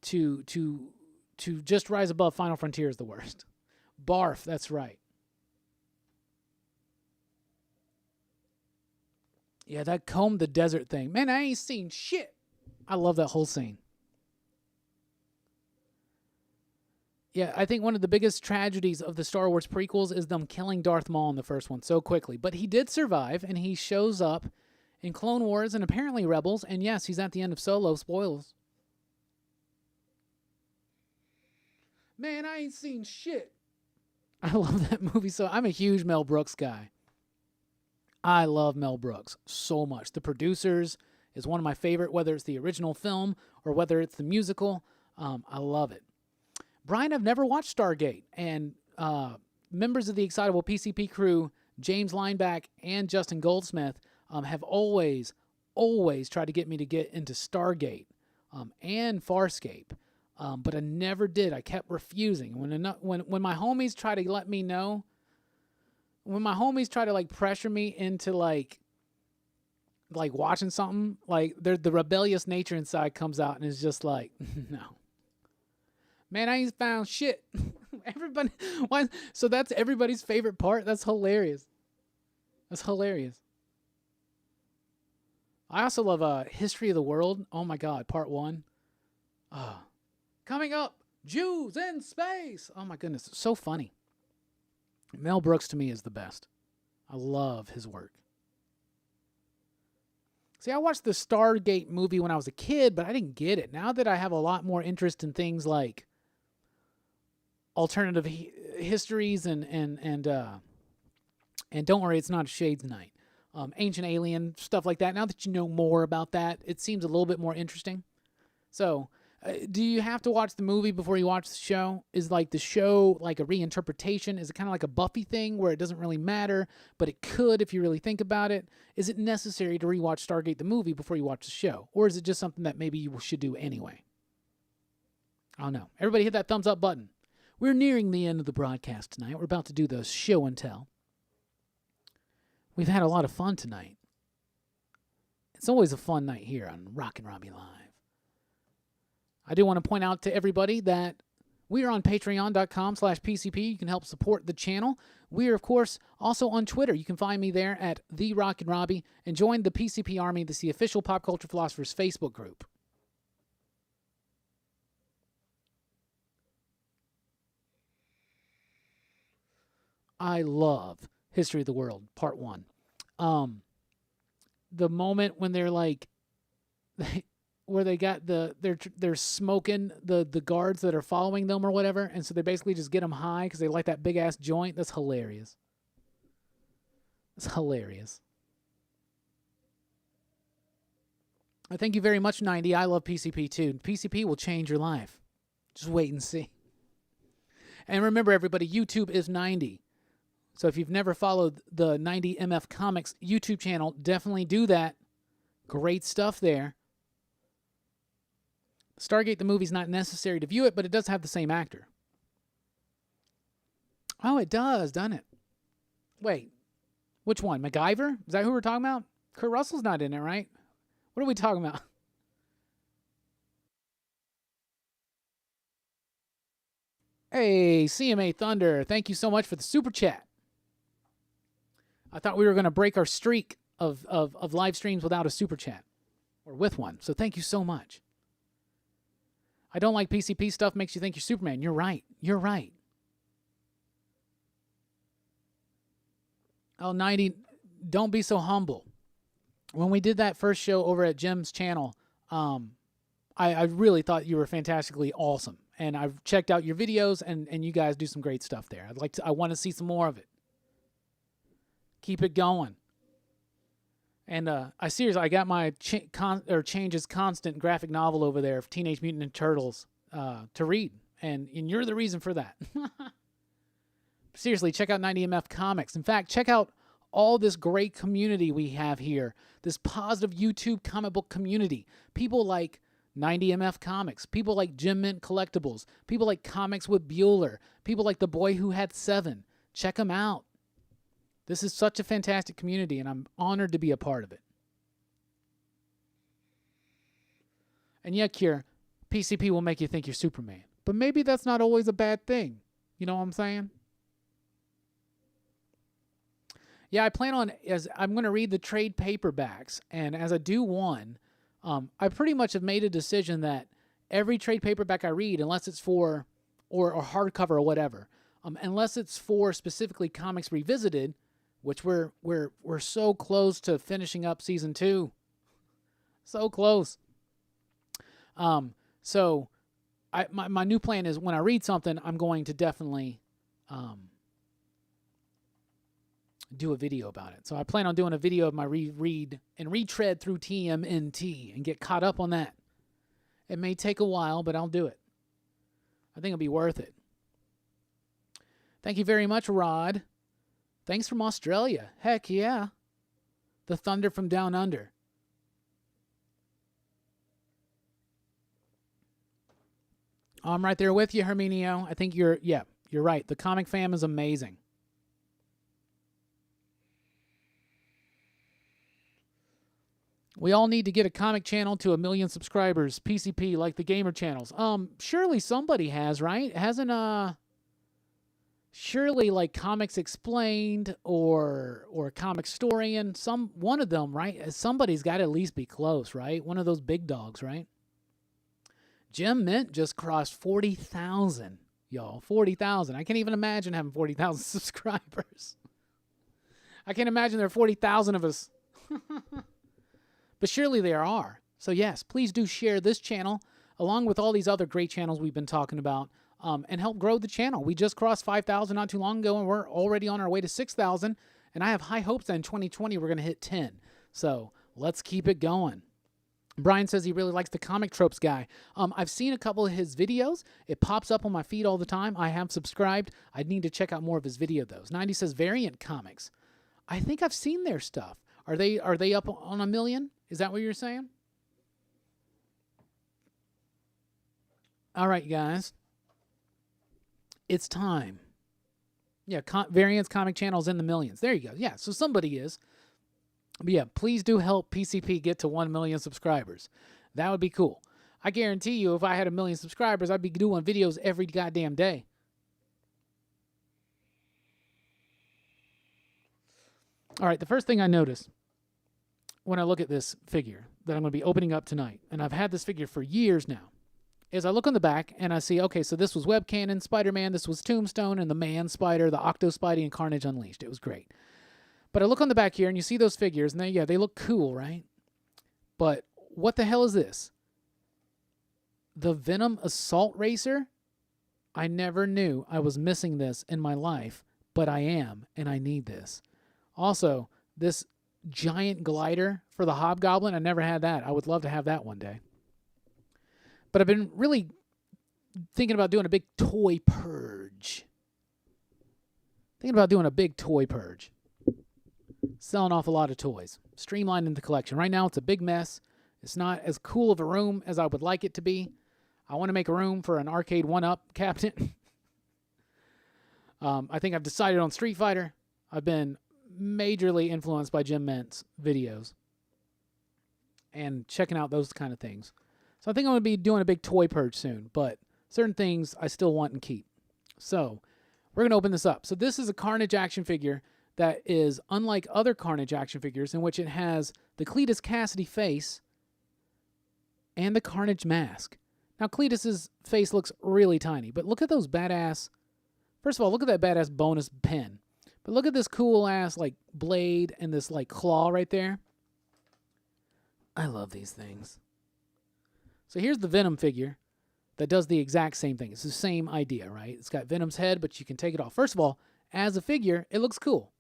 [SPEAKER 1] to just rise above Final Frontier is the worst. Barf, that's right. Yeah, that comb the desert thing. Man, I ain't seen shit. I love that whole scene. Yeah, I think one of the biggest tragedies of the Star Wars prequels is them killing Darth Maul in the first one so quickly. But he did survive, and he shows up in Clone Wars and apparently Rebels. And yes, he's at the end of Solo. Spoilers. Man, I ain't seen shit. I love that movie. So I'm a huge Mel Brooks guy. I love Mel Brooks so much. The Producers is one of my favorite, whether it's the original film or whether it's the musical. I love it. Brian, I've never watched Stargate, and members of the Excitable PCP crew, James Lineback and Justin Goldsmith, have always tried to get me to get into Stargate and Farscape, but I never did. I kept refusing. When my homies try to let me know, when my homies try to like pressure me into like watching something, like the rebellious nature inside comes out and is just like, no. Man, I ain't found shit. Everybody, why? So that's everybody's favorite part? That's hilarious. That's hilarious. I also love History of the World. Oh my God, part 1. Coming up, Jews in space. Oh my goodness, it's so funny. Mel Brooks to me is the best. I love his work. See, I watched the Stargate movie when I was a kid, but I didn't get it. Now that I have a lot more interest in things like alternative histories and don't worry, it's not a shades night. Ancient alien stuff like that. Now that you know more about that, it seems a little bit more interesting. So, do you have to watch the movie before you watch the show? Is like the show like a reinterpretation? Is it kind of like a Buffy thing where it doesn't really matter, but it could if you really think about it? Is it necessary to rewatch Stargate the movie before you watch the show? Or is it just something that maybe you should do anyway? I don't know. Everybody hit that thumbs up button. We're nearing the end of the broadcast tonight. We're about to do the show and tell. We've had a lot of fun tonight. It's always a fun night here on Rockin Robbie Live. I do want to point out to everybody that we are on patreon.com/PCP. You can help support the channel. We are, of course, also on Twitter. You can find me there at The Rockin Robbie and join the PCP Army. That's the official Pop Culture Philosophers Facebook group. I love History of the World, Part 1. The moment when they're like, where they got they're smoking the guards that are following them or whatever, and so they basically just get them high because they like that big ass joint. That's hilarious. That's hilarious. I thank you very much, 90. I love PCP too. PCP will change your life. Just wait and see. And remember, everybody, YouTube is 90. So if you've never followed the 90MF Comics YouTube channel, definitely do that. Great stuff there. Stargate the movie's not necessary to view it, but it does have the same actor. Oh, it does, doesn't it? Wait, which one? MacGyver? Is that who we're talking about? Kurt Russell's not in it, right? What are we talking about? Hey, CMA Thunder, thank you so much for the super chat. I thought we were going to break our streak of live streams without a super chat. Or with one. So thank you so much. I don't like PCP stuff makes you think you're Superman. You're right. You're right. Oh, 90, don't be so humble. When we did that first show over at Jim's channel, I really thought you were fantastically awesome. And I've checked out your videos, and you guys do some great stuff there. I want to see some more of it. Keep it going. And I got my Changes Constant graphic novel over there of Teenage Mutant Ninja Turtles to read. And you're the reason for that. Seriously, check out 90MF Comics. In fact, check out all this great community we have here. This positive YouTube comic book community. People like 90MF Comics. People like Jim Mint Collectibles. People like Comics with Bueller. People like The Boy Who Had 7. Check them out. This is such a fantastic community, and I'm honored to be a part of it. And yeah, Kier, PCP will make you think you're Superman. But maybe that's not always a bad thing. You know what I'm saying? Yeah, I plan on, as I'm going to read the trade paperbacks, and as I do one, I pretty much have made a decision that every trade paperback I read, unless it's for, or hardcover or whatever, unless it's for specifically Comics Revisited, which we're so close to finishing up season 2. So close. So my new plan is when I read something, I'm going to definitely do a video about it. So I plan on doing a video of my reread and retread through TMNT and get caught up on that. It may take a while, but I'll do it. I think it'll be worth it. Thank you very much, Rod. Thanks from Australia. Heck yeah. The thunder from down under. I'm right there with you, Herminio. I think you're right. The comic fam is amazing. We all need to get a comic channel to 1 million subscribers, PCP, like the gamer channels. Surely somebody has, right? Hasn't surely like Comics Explained or Comic Storian, one of them, right? Somebody's got to at least be close, right? One of those big dogs, right? Jim Mint just crossed 40,000, y'all. 40,000. I can't even imagine having 40,000 subscribers. I can't imagine there are 40,000 of us. But surely there are. So yes, please do share this channel along with all these other great channels we've been talking about, and help grow the channel. We just crossed 5,000 not too long ago, and we're already on our way to 6,000. And I have high hopes that in 2020 we're going to hit 10. So let's keep it going. Brian says he really likes the Comic Tropes guy. I've seen a couple of his videos. It pops up on my feed all the time. I have subscribed. I need to check out more of his video, though. 90 says Variant Comics. I think I've seen their stuff. Are they up on 1 million? Is that what you're saying? All right, guys. It's time. Yeah, Variant's comic channel's in the millions. There you go. Yeah, so somebody is. But yeah, please do help PCP get to 1 million subscribers. That would be cool. I guarantee you if I had 1 million subscribers, I'd be doing videos every goddamn day. All right, the first thing I notice when I look at this figure that I'm going to be opening up tonight, and I've had this figure for years now, is I look on the back and I see, okay, so this was Web Cannon, Spider-Man, this was Tombstone, and the Man Spider, the Octo Spidey, and Carnage Unleashed. It was great. But I look on the back here and you see those figures, and they look cool, right? But what the hell is this? The Venom Assault Racer? I never knew I was missing this in my life, but I am, and I need this. Also, this giant glider for the Hobgoblin, I never had that. I would love to have that one day. But I've been really thinking about doing a big toy purge. Selling off a lot of toys. Streamlining the collection. Right now, it's a big mess. It's not as cool of a room as I would like it to be. I want to make a room for an arcade 1-up cabinet. I think I've decided on Street Fighter. I've been majorly influenced by Jim Ment's videos and checking out those kind of things. So I think I'm going to be doing a big toy purge soon, but certain things I still want and keep. So we're going to open this up. So this is a Carnage action figure that is unlike other Carnage action figures in which it has the Cletus Cassidy face and the Carnage mask. Now Cletus's face looks really tiny, but look at those badass. First of all, look at that badass bonus pen. But look at this cool ass like blade and this like claw right there. I love these things. So here's the Venom figure that does the exact same thing. It's the same idea, right? It's got Venom's head, but you can take it off. First of all, as a figure, it looks cool.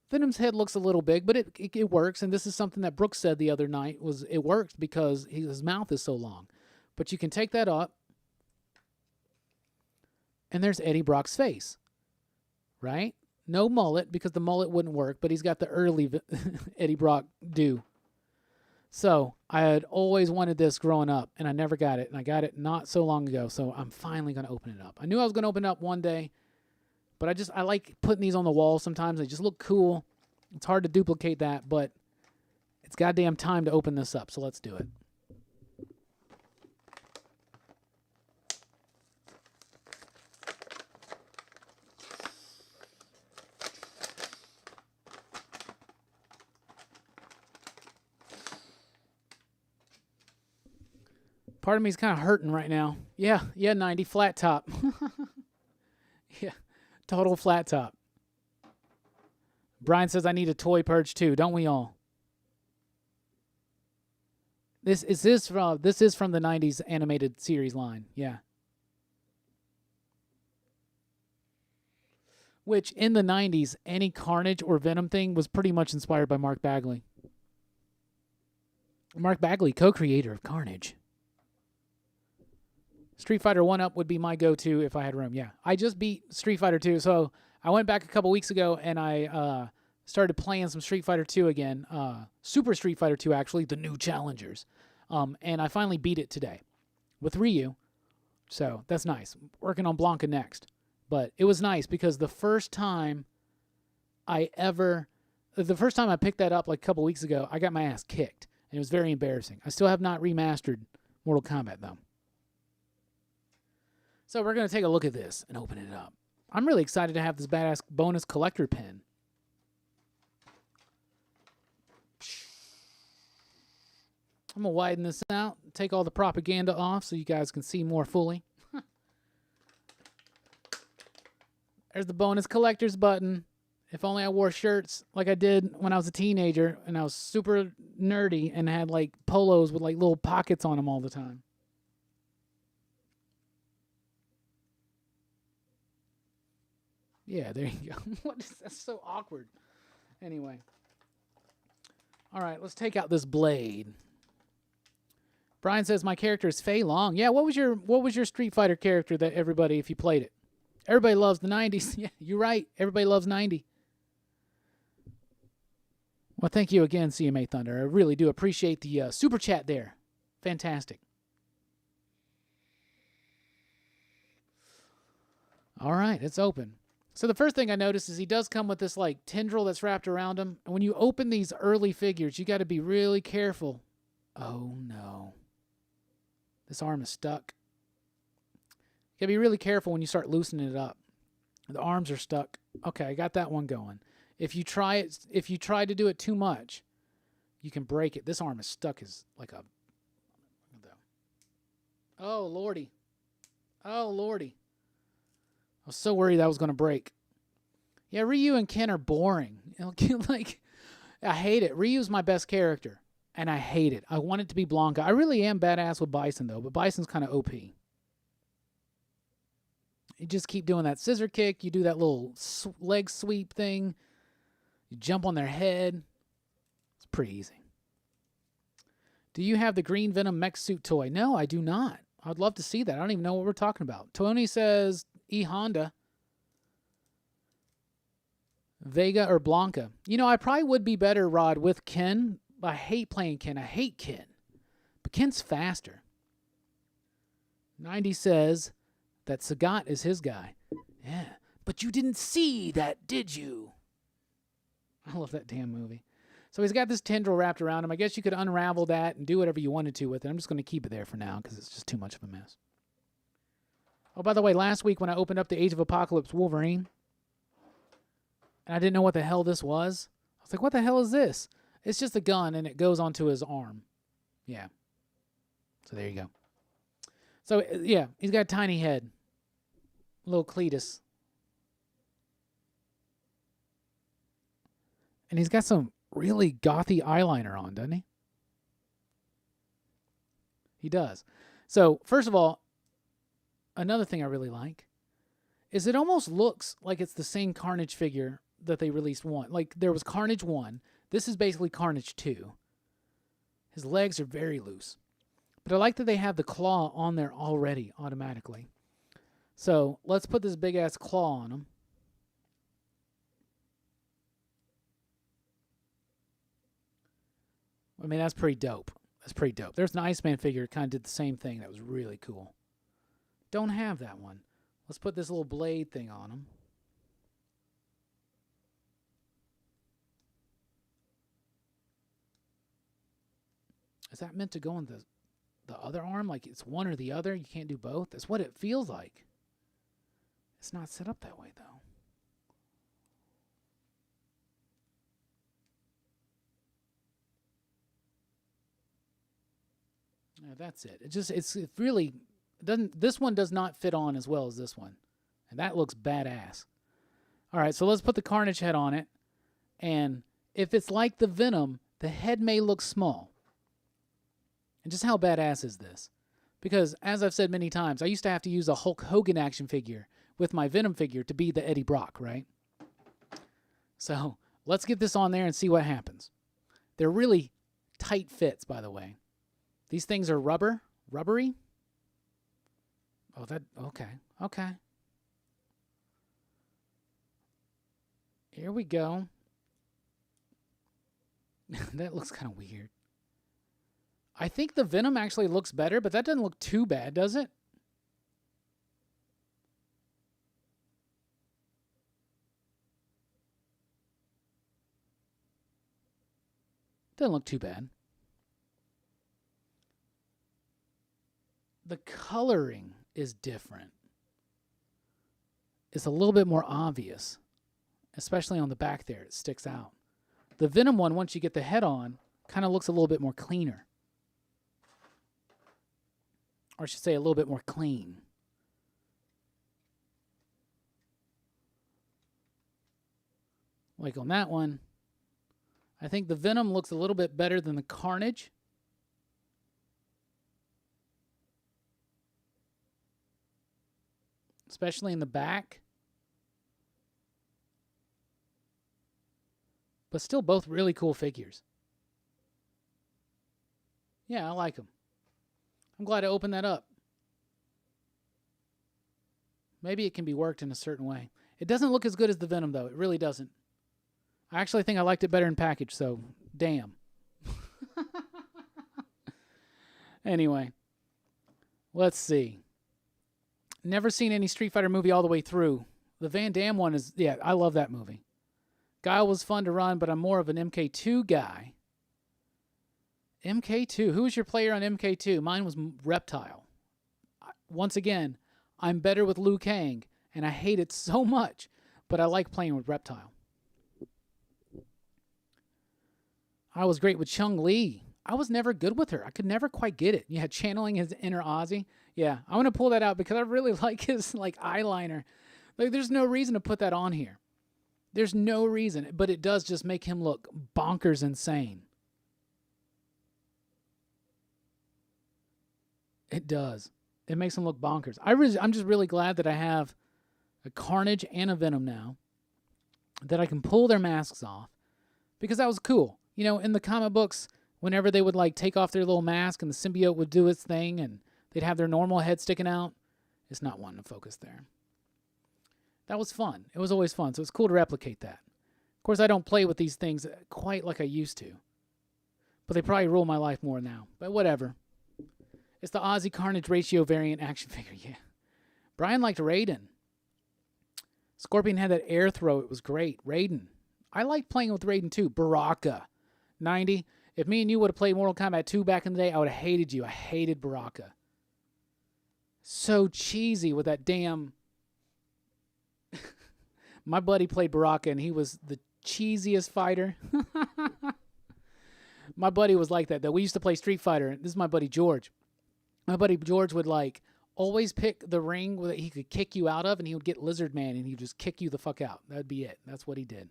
[SPEAKER 1] Venom's head looks a little big, but it works. And this is something that Brooks said the other night, was it works because his mouth is so long. But you can take that up, and there's Eddie Brock's face, right? No mullet, because the mullet wouldn't work, but he's got the early Eddie Brock do. So I had always wanted this growing up, and I never got it, and I got it not so long ago, so I'm finally going to open it up. I knew I was going to open it up one day, but I like putting these on the wall sometimes. They just look cool. It's hard to duplicate that, but it's goddamn time to open this up, so let's do it. Part of me is kind of hurting right now. Yeah, 90, flat top. Yeah, total flat top. Brian says I need a toy purge too, don't we all? This is from the 90s animated series line. Yeah. which in the 90s, any Carnage or Venom thing was pretty much inspired by Mark Bagley. Mark Bagley, co-creator of Carnage. Street Fighter 1-Up would be my go-to if I had room. Yeah, I just beat Street Fighter 2, so I went back a couple weeks ago and I started playing some Street Fighter 2 again. Super Street Fighter 2, actually, the new challengers. And I finally beat it today with Ryu, so that's nice. Working on Blanca next. But it was nice because the first time I picked that up like a couple weeks ago, I got my ass kicked. And it was very embarrassing. I still have not remastered Mortal Kombat, though. So we're going to take a look at this and open it up. I'm really excited to have this badass bonus collector pin. I'm going to widen this out, take all the propaganda off so you guys can see more fully. There's the bonus collectors button. If only I wore shirts like I did when I was a teenager and I was super nerdy and had like polos with like little pockets on them all the time. Yeah, there you go. What is that's so awkward. Anyway. All right, let's take out this blade. Brian says my character is Fei Long. Yeah, what was your Street Fighter character that everybody, if you played it? Everybody loves the 90s. Yeah, you're right. Everybody loves 90. Well, thank you again, CMA Thunder. I really do appreciate the super chat there. Fantastic. All right, it's open. So the first thing I noticed is he does come with this like tendril that's wrapped around him. And when you open these early figures, you got to be really careful. Oh, no. This arm is stuck. You got to be really careful when you start loosening it up. The arms are stuck. Okay, I got that one going. If you try to do it too much, you can break it. This arm is stuck as like a... Oh, Lordy. Oh, Lordy. I was so worried that was going to break. Yeah, Ryu and Ken are boring. Like, I hate it. Ryu's my best character, and I hate it. I want it to be Blanca. I really am badass with Bison, though, but Bison's kind of OP. You just keep doing that scissor kick. You do that little leg sweep thing. You jump on their head. It's pretty easy. Do you have the Green Venom mech suit toy? No, I do not. I'd love to see that. I don't even know what we're talking about. Tony says E-Honda. Vega or Blanca. You know, I probably would be better, Rod, with Ken. I hate playing Ken. I hate Ken. But Ken's faster. 90 says that Sagat is his guy. Yeah. But you didn't see that, did you? I love that damn movie. So he's got this tendril wrapped around him. I guess you could unravel that and do whatever you wanted to with it. I'm just going to keep it there for now because it's just too much of a mess. Oh, by the way, last week when I opened up the Age of Apocalypse Wolverine, and I didn't know what the hell this was, I was like, what the hell is this? It's just a gun, and it goes onto his arm. Yeah. So there you go. So, yeah, he's got a tiny head. Little Cletus. And he's got some really gothy eyeliner on, doesn't he? He does. So, first of all, another thing I really like is it almost looks like it's the same Carnage figure that they released one. Like, there was Carnage 1. This is basically Carnage 2. His legs are very loose. But I like that they have the claw on there already, automatically. So, let's put this big-ass claw on him. I mean, that's pretty dope. That's pretty dope. There's an Iceman figure that kind of did the same thing. That was really cool. Don't have that one. Let's put this little blade thing on him. Is that meant to go on the other arm? Like it's one or the other? You can't do both? That's what it feels like. It's not set up that way, though. Yeah, that's it. It really doesn't. This one does not fit on as well as this one, and that looks badass. All right, so let's put the Carnage head on it, and if it's like the Venom, the head may look small. And just how badass is this? Because as I've said many times, I used to have to use a Hulk Hogan action figure with my Venom figure to be the Eddie Brock, right? So let's get this on there and see what happens. They're really tight fits, by the way. These things are rubbery. Oh, okay. Here we go. That looks kind of weird. I think the Venom actually looks better, but that doesn't look too bad, does it? Doesn't look too bad. The coloring is different. It's a little bit more obvious, especially on the back there. It sticks out. The Venom one, once you get the head on, kind of looks a little bit more cleaner. Or I should say a little bit more clean. Like on that one, I think the Venom looks a little bit better than the Carnage. Especially in the back. But still both really cool figures. Yeah, I like them. I'm glad I opened that up. Maybe it can be worked in a certain way. It doesn't look as good as the Venom, though. It really doesn't. I actually think I liked it better in package, so damn. Anyway, let's see. Never seen any Street Fighter movie all the way through. The Van Damme one is, yeah, I love that movie. Guile was fun to run, but I'm more of an MK2 guy. MK2. Who was your player on MK2? Mine was Reptile. Once again, I'm better with Liu Kang, and I hate it so much, but I like playing with Reptile. I was great with Chun-Li. I was never good with her. I could never quite get it. Yeah, channeling his inner Ozzy. Yeah, I want to pull that out because I really like his eyeliner. Like, there's no reason to put that on here. There's no reason, but it does just make him look bonkers insane. It does. It makes him look bonkers. I'm just really glad that I have a Carnage and a Venom now, that I can pull their masks off, because that was cool. You know, in the comic books, whenever they would take off their little mask and the symbiote would do its thing and they'd have their normal head sticking out, it's not wanting to focus there. That was fun. It was always fun, so it's cool to replicate that. Of course, I don't play with these things quite like I used to, but they probably rule my life more now. But whatever. It's the Ozzy Carnage ratio variant action figure, yeah. Brian liked Raiden. Scorpion had that air throw. It was great. Raiden. I liked playing with Raiden too. Baraka. 90. If me and you would have played Mortal Kombat 2 back in the day, I would have hated you. I hated Baraka. So cheesy with that damn... My buddy played Baraka, and he was the cheesiest fighter. My buddy was like that, though. We used to play Street Fighter. This is my buddy George. My buddy George would always pick the ring that he could kick you out of, and he would get Lizard Man, and he would just kick you the fuck out. That'd be it. That's what he did.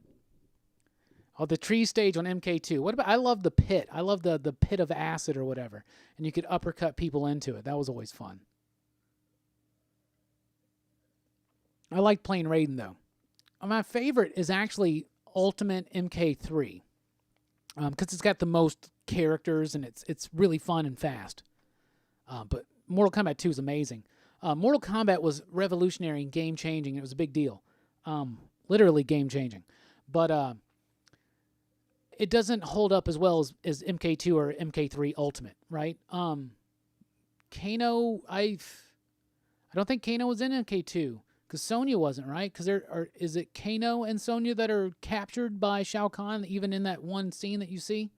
[SPEAKER 1] Oh, the tree stage on MK2. What about? I love the pit. I love the pit of acid or whatever, and you could uppercut people into it. That was always fun. I like playing Raiden though. My favorite is actually Ultimate MK3, because it's got the most characters and it's really fun and fast. But Mortal Kombat 2 is amazing. Mortal Kombat was revolutionary and game-changing. It was a big deal. Literally game-changing. But it doesn't hold up as well as MK2 or MK3 Ultimate, right? Kano, I don't think Kano was in MK2, because Sonya wasn't, right? Because is it Kano and Sonya that are captured by Shao Kahn, even in that one scene that you see?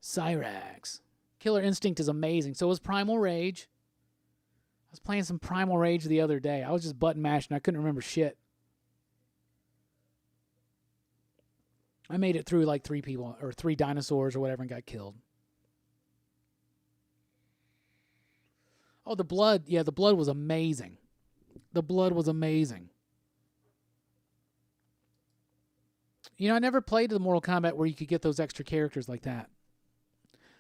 [SPEAKER 1] Cyrax. Killer Instinct is amazing. So was Primal Rage. I was playing some Primal Rage the other day. I was just button mashing. I couldn't remember shit. I made it through 3 people, or 3 dinosaurs or whatever, and got killed. Oh, the blood. Yeah, the blood was amazing. The blood was amazing. You know, I never played the Mortal Kombat where you could get those extra characters like that.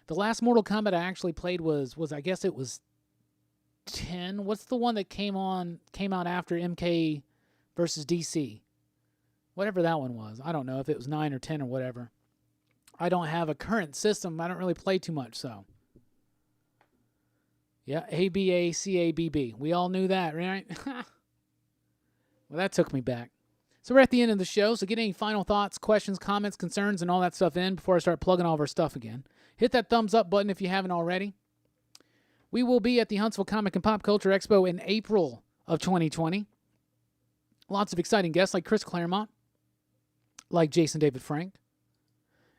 [SPEAKER 1] The last Mortal Kombat I actually played was I guess it was 10. What's the one that came out after MK versus DC? whatever that one was. I don't know if it was 9 or 10 or whatever. I don't have a current system. I don't really play too much, so. Yeah, ABACABB. We all knew that, right? Well, that took me back. So we're at the end of the show, so get any final thoughts, questions, comments, concerns, and all that stuff in before I start plugging all of our stuff again. Hit that thumbs up button if you haven't already. We will be at the Huntsville Comic and Pop Culture Expo in April of 2020. Lots of exciting guests like Chris Claremont, like Jason David Frank,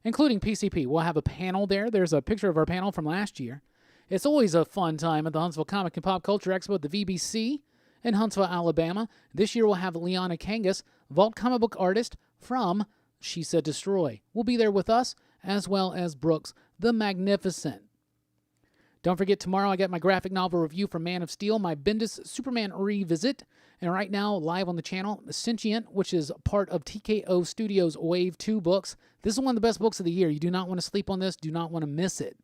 [SPEAKER 1] including PCP. We'll have a panel there. There's a picture of our panel from last year. It's always a fun time at the Huntsville Comic and Pop Culture Expo at the VBC in Huntsville, Alabama. This year we'll have Liana Kangas, Vault comic book artist from She Said Destroy. Will be there with us, as well as Brooks the Magnificent. Don't forget, tomorrow I got my graphic novel review for Man of Steel, my Bendis Superman revisit, and right now live on the channel, Sentient, which is part of TKO Studios' Wave 2 books. This is one of the best books of the year. You do not want to sleep on this. Do not want to miss it.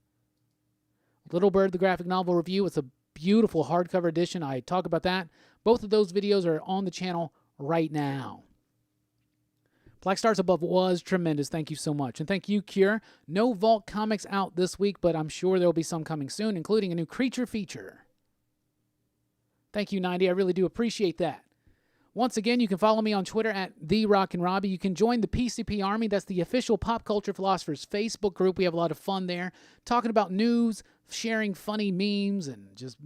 [SPEAKER 1] Little Bird, the graphic novel review. It's a beautiful hardcover edition. I talk about that. Both of those videos are on the channel right now. Black Stars Above was tremendous. Thank you so much. And thank you, Cure. No Vault comics out this week, but I'm sure there will be some coming soon, including a new Creature feature. Thank you, 90. I really do appreciate that. Once again, you can follow me on Twitter at @TheRockinRobbie. You can join the PCP Army. That's the official Pop Culture Philosophers Facebook group. We have a lot of fun there, talking about news, sharing funny memes, and just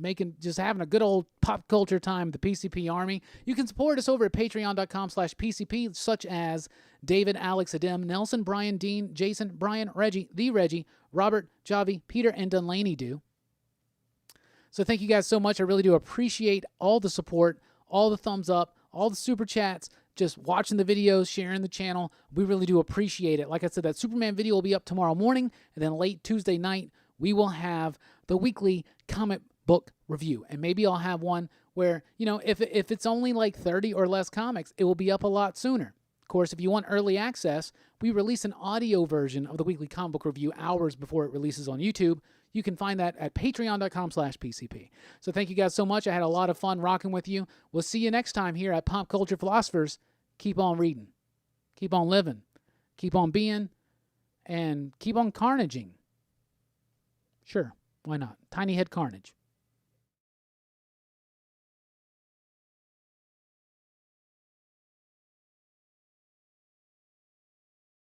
[SPEAKER 1] having a good old pop culture time. The PCP Army. You can support us over at Patreon.com/PCP, such as David, Alex, Adem, Nelson, Brian, Dean, Jason, Brian, Reggie, the Reggie, Robert, Javi, Peter, and Delaney do. So thank you guys so much. I really do appreciate all the support, all the thumbs up, all the super chats, just watching the videos, sharing the channel. We really do appreciate it. Like I said, that Superman video will be up tomorrow morning, and then late Tuesday night, we will have the weekly comic book review. And maybe I'll have one where, if it's only like 30 or less comics, it will be up a lot sooner. Of course, if you want early access, we release an audio version of the weekly comic book review hours before it releases on YouTube. You can find that at patreon.com/PCP. So thank you guys so much. I had a lot of fun rocking with you. We'll see you next time here at Pop Culture Philosophers. Keep on reading. Keep on living. Keep on being. And keep on carnaging. Sure, why not? Tiny Head Carnage.